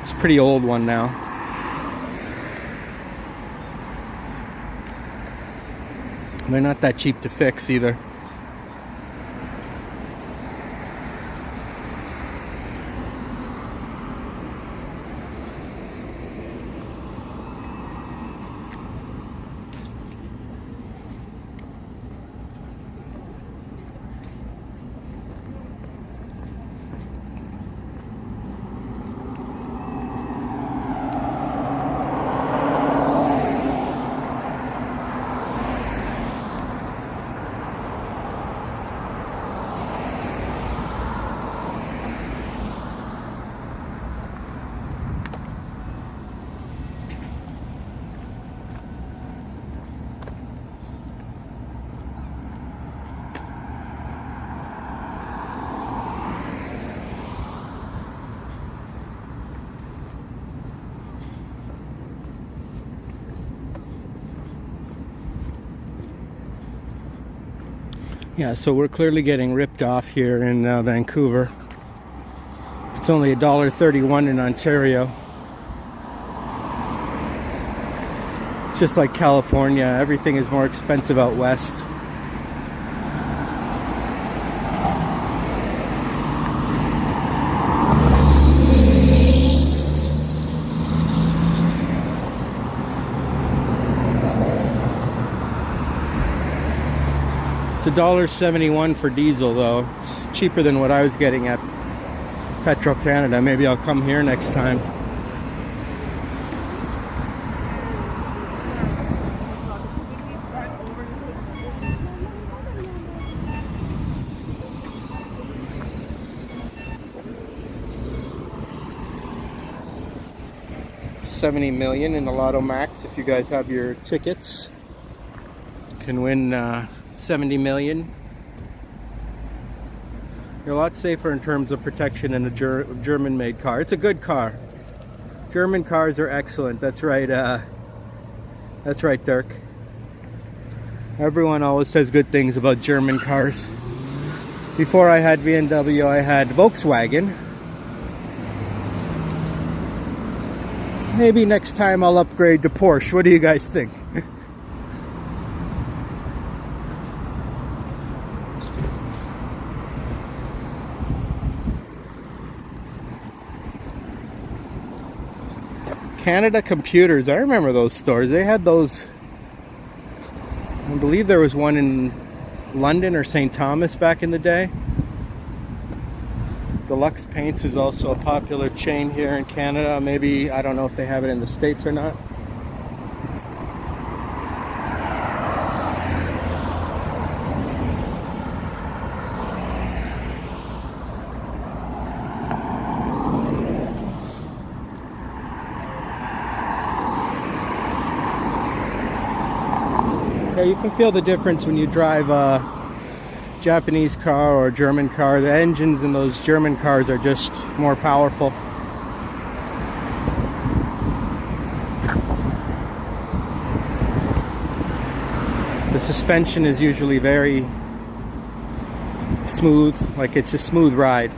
it's a pretty old one now. They're not that cheap to fix either. Yeah, so we're clearly getting ripped off here in Vancouver. It's only $1.31 in Ontario. It's just like California. Everything is more expensive out west. It's $1.71 for diesel though. It's cheaper than what I was getting at Petro Canada. Maybe I'll come here next time. $70 million in the Lotto Max. If you guys have your tickets, you can win 70 million. You're a lot safer in terms of protection in a German-made car. It's a good car. German cars are excellent. That's right. That's right, Dirk. Everyone always says good things about German cars. Before I had BMW, I had Volkswagen. Maybe next time I'll upgrade to Porsche. What do you guys think? Canada Computers, I remember those stores. They had those, I believe there was one in London or St. Thomas back in the day. Deluxe Paints is also a popular chain here in Canada. Maybe, I don't know if they have it in the States or not. Yeah, you can feel the difference when you drive a Japanese car or a German car. The engines in those German cars are just more powerful. The suspension is usually very smooth, like it's a smooth ride.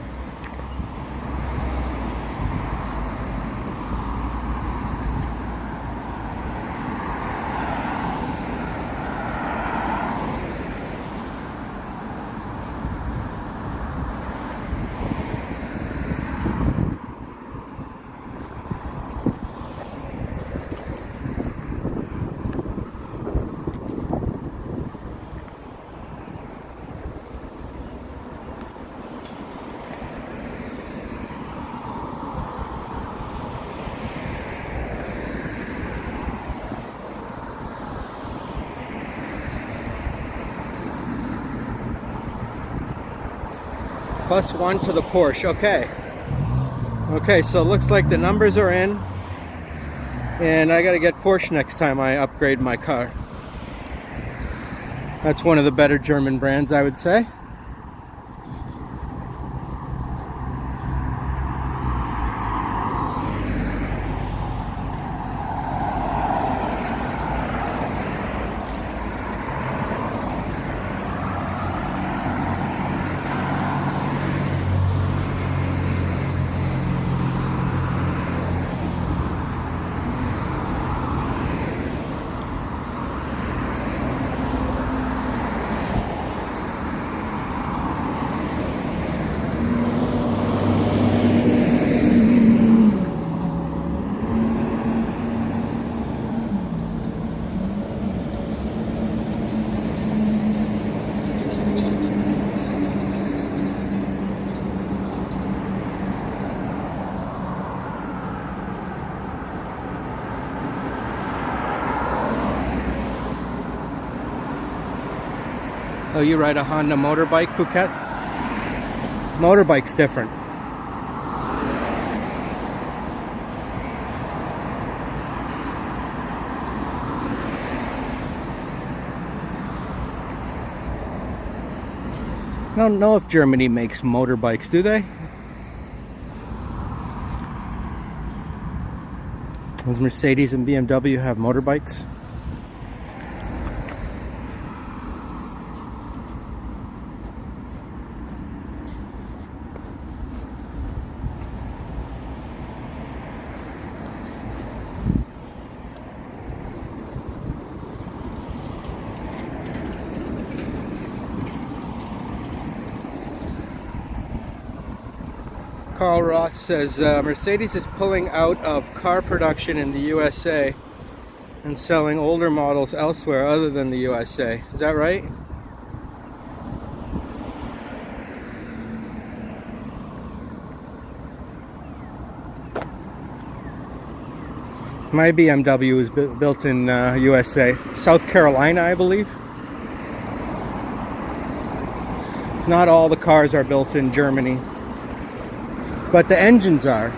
+1 to the Porsche. Okay. Okay, so it looks like the numbers are in. And I gotta get Porsche next time I upgrade my car. That's one of the better German brands, I would say. Oh, you ride a Honda motorbike, Phuket? Motorbike's different. I don't know if Germany makes motorbikes, do they? Does Mercedes and BMW have motorbikes? Carl Roth says Mercedes is pulling out of car production in the USA and selling older models elsewhere other than the USA. Is that right? My BMW was built in USA. South Carolina, I believe. Not all the cars are built in Germany, but the engines are.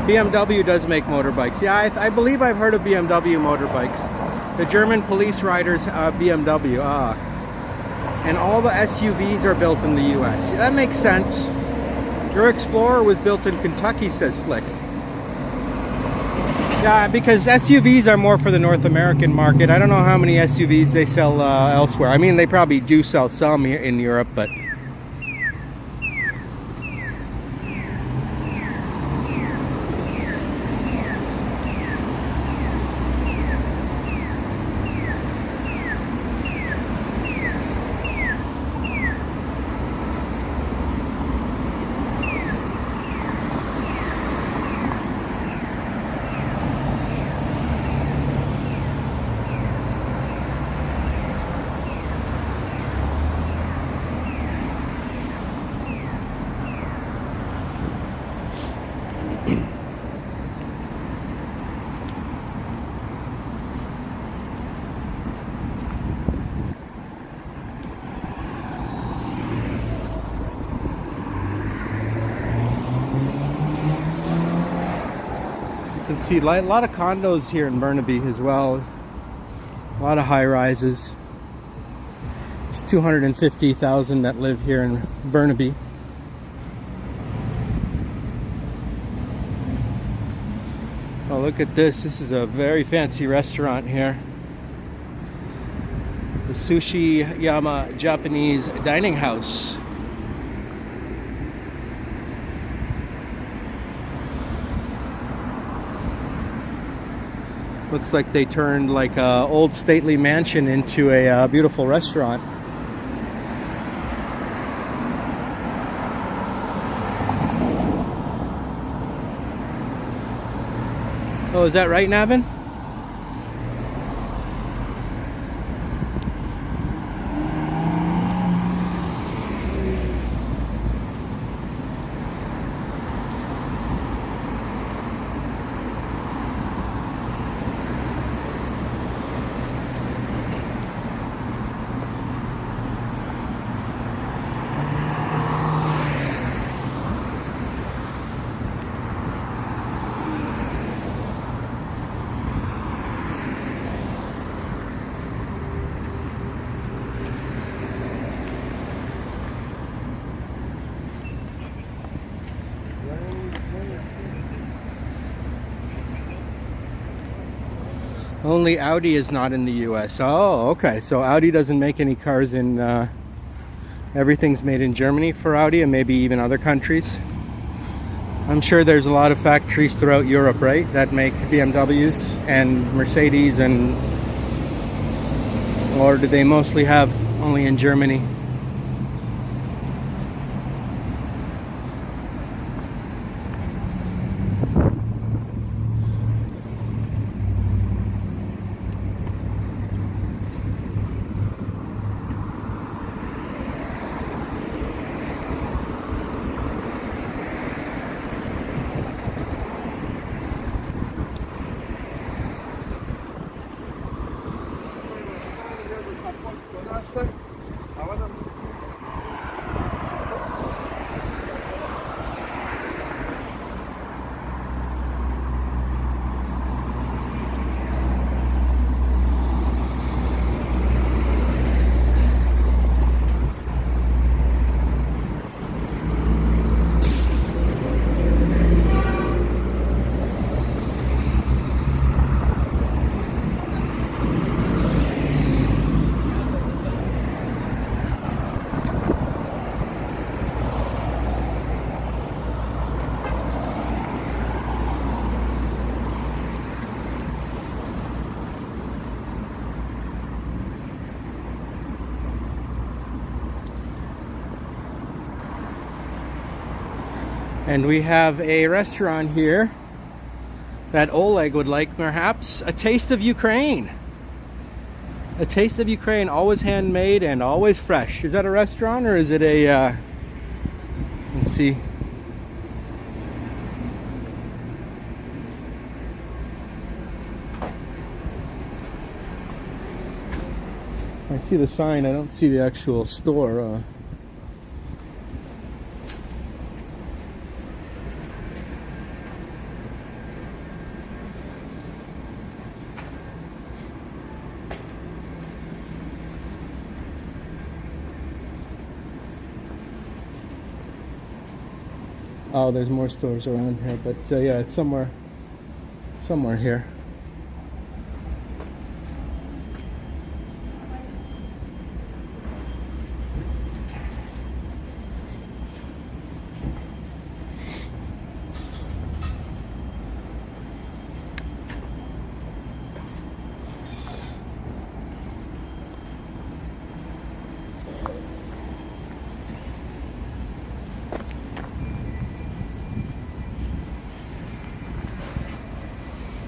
BMW does make motorbikes. Yeah, I believe I've heard of BMW motorbikes. The German police riders BMW. And all the SUVs are built in the US. Yeah, that makes sense. Your Explorer was built in Kentucky, says Flick. Yeah, because SUVs are more for the North American market. I don't know how many SUVs they sell elsewhere. I mean, they probably do sell some here in Europe, but... Let's see, a lot of condos here in Burnaby as well. A lot of high rises. There's 250,000 that live here in Burnaby. Oh, look at this. This is a very fancy restaurant here. The Sushi Yama Japanese Dining House. Looks like they turned like a old stately mansion into a beautiful restaurant. Oh, is that right, Navin? Only Audi is not in the US. Oh, okay. So Audi doesn't make any cars in... everything's made in Germany for Audi and maybe even other countries. I'm sure there's a lot of factories throughout Europe, right? That make BMWs and Mercedes and... Or do they mostly have only in Germany? And we have a restaurant here that Oleg would like, perhaps. A taste of Ukraine. A taste of Ukraine, always handmade and always fresh. Is that a restaurant or is it a, let's see. I see the sign, I don't see the actual store. Oh, there's more stores around here, but yeah, it's somewhere here.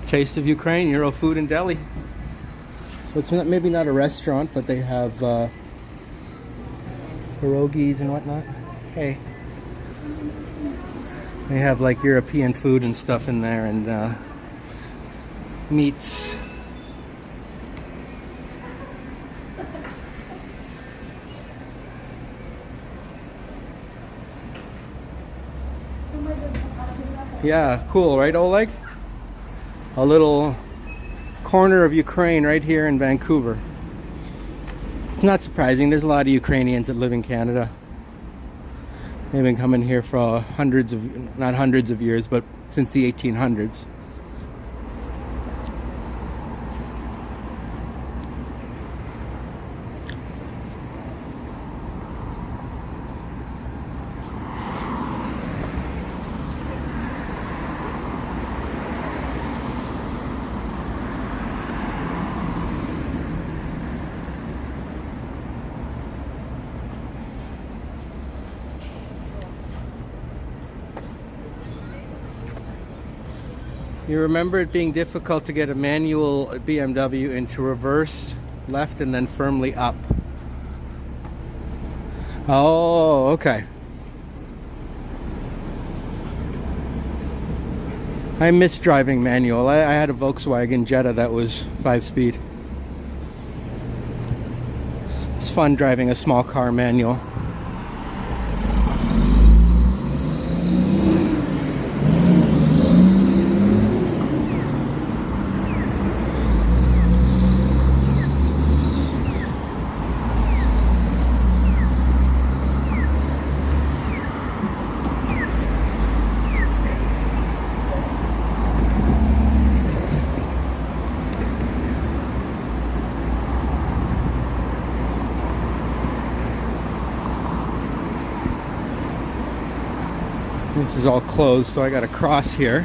Taste of Ukraine, Euro Food and Deli. So it's not, maybe not a restaurant, but they have pierogies and whatnot. Hey. They have like European food and stuff in there and meats. Yeah, cool, right, Oleg? a little corner of Ukraine right here in Vancouver. It's not surprising, there's a lot of Ukrainians that live in Canada. They've been coming here for not hundreds of years, but since the 1800s. You remember it being difficult to get a manual BMW into reverse, left, and then firmly up. Oh, okay. I miss driving manual. I had a Volkswagen Jetta that was 5-speed. It's fun driving a small car manual. This is all closed, so I gotta cross here.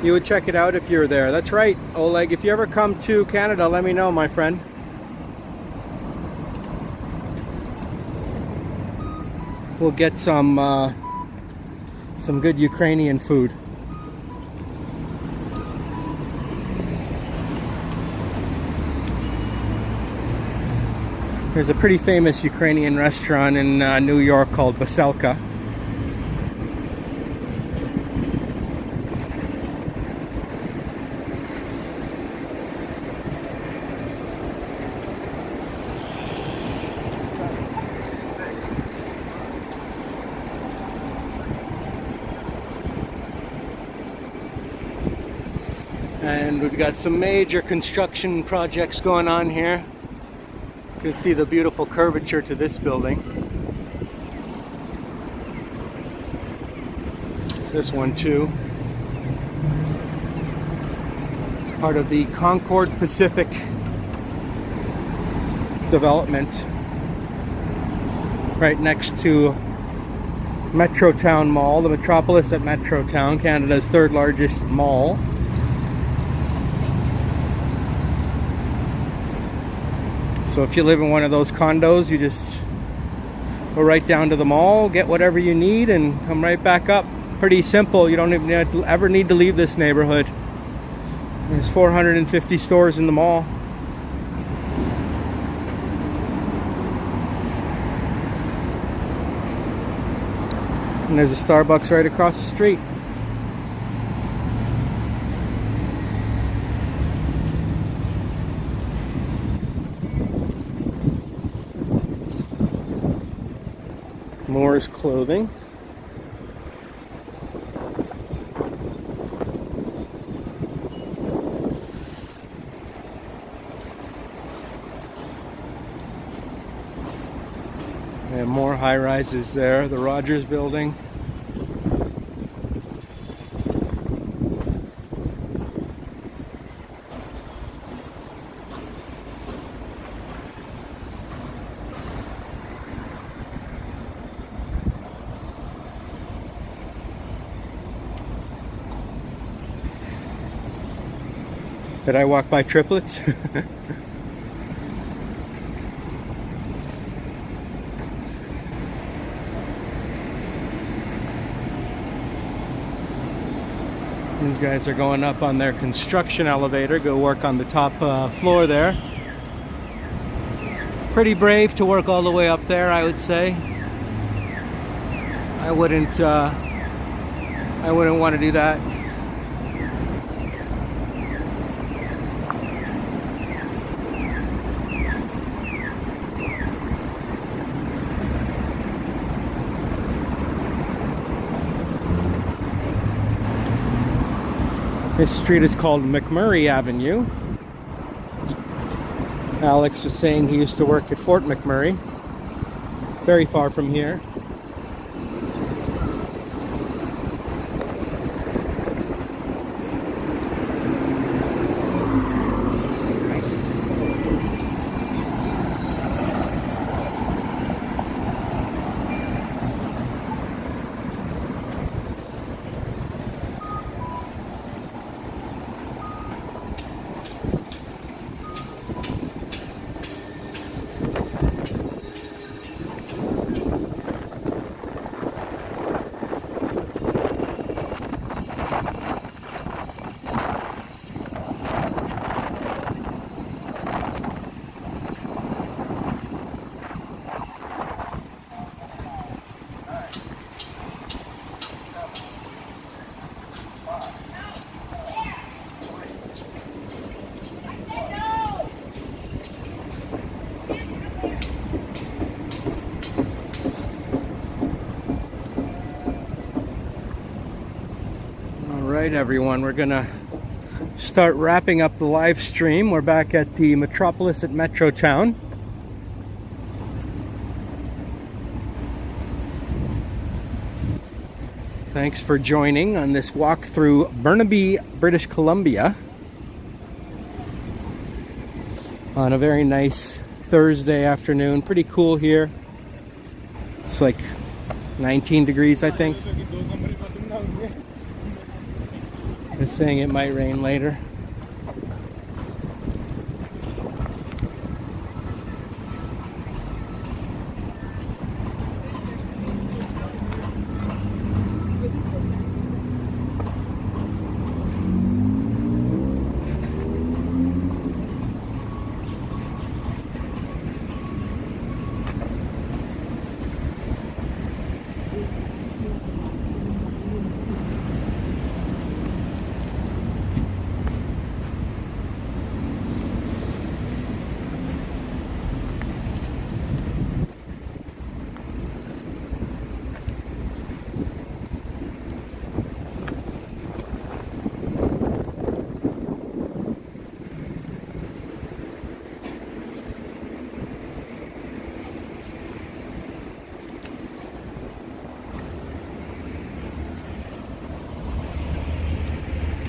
You would check it out if you were there. That's right, Oleg. If you ever come to Canada, let me know, my friend. We'll get some good Ukrainian food. There's a pretty famous Ukrainian restaurant in New York called Baselka. And we've got some major construction projects going on here. You can see the beautiful curvature to this building. This one too. It's part of the Concord Pacific development, right next to Metrotown Mall, the Metropolis at Metrotown, Canada's third largest mall. So if you live in one of those condos, you just go right down to the mall, get whatever you need, and come right back up. Pretty simple. You don't even ever need to leave this neighborhood. There's 450 stores in the mall. And there's a Starbucks right across the street. Moore's Clothing. And more high-rises there. The Rogers Building. Did I walk by triplets? These guys are going up on their construction elevator, go work on the top floor there. Pretty brave to work all the way up there, I would say. I wouldn't want to do that. This street is called McMurray Avenue. Alex was saying he used to work at Fort McMurray, very far from here. Alright everyone, we're gonna start wrapping up the live stream. We're back at the Metropolis at Metrotown. Thanks for joining on this walk through Burnaby, British Columbia on a very nice Thursday afternoon. Pretty cool here. It's like 19 degrees, I think. It's saying it might rain later.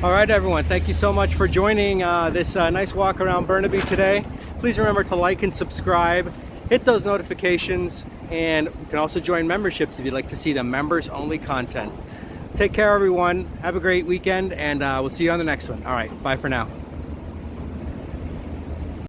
All right, everyone, thank you so much for joining this nice walk around Burnaby today. Please remember to like and subscribe, hit those notifications, and you can also join memberships if you'd like to see the members only content. Take care, everyone. Have a great weekend, and we'll see you on the next one. All right, bye for now.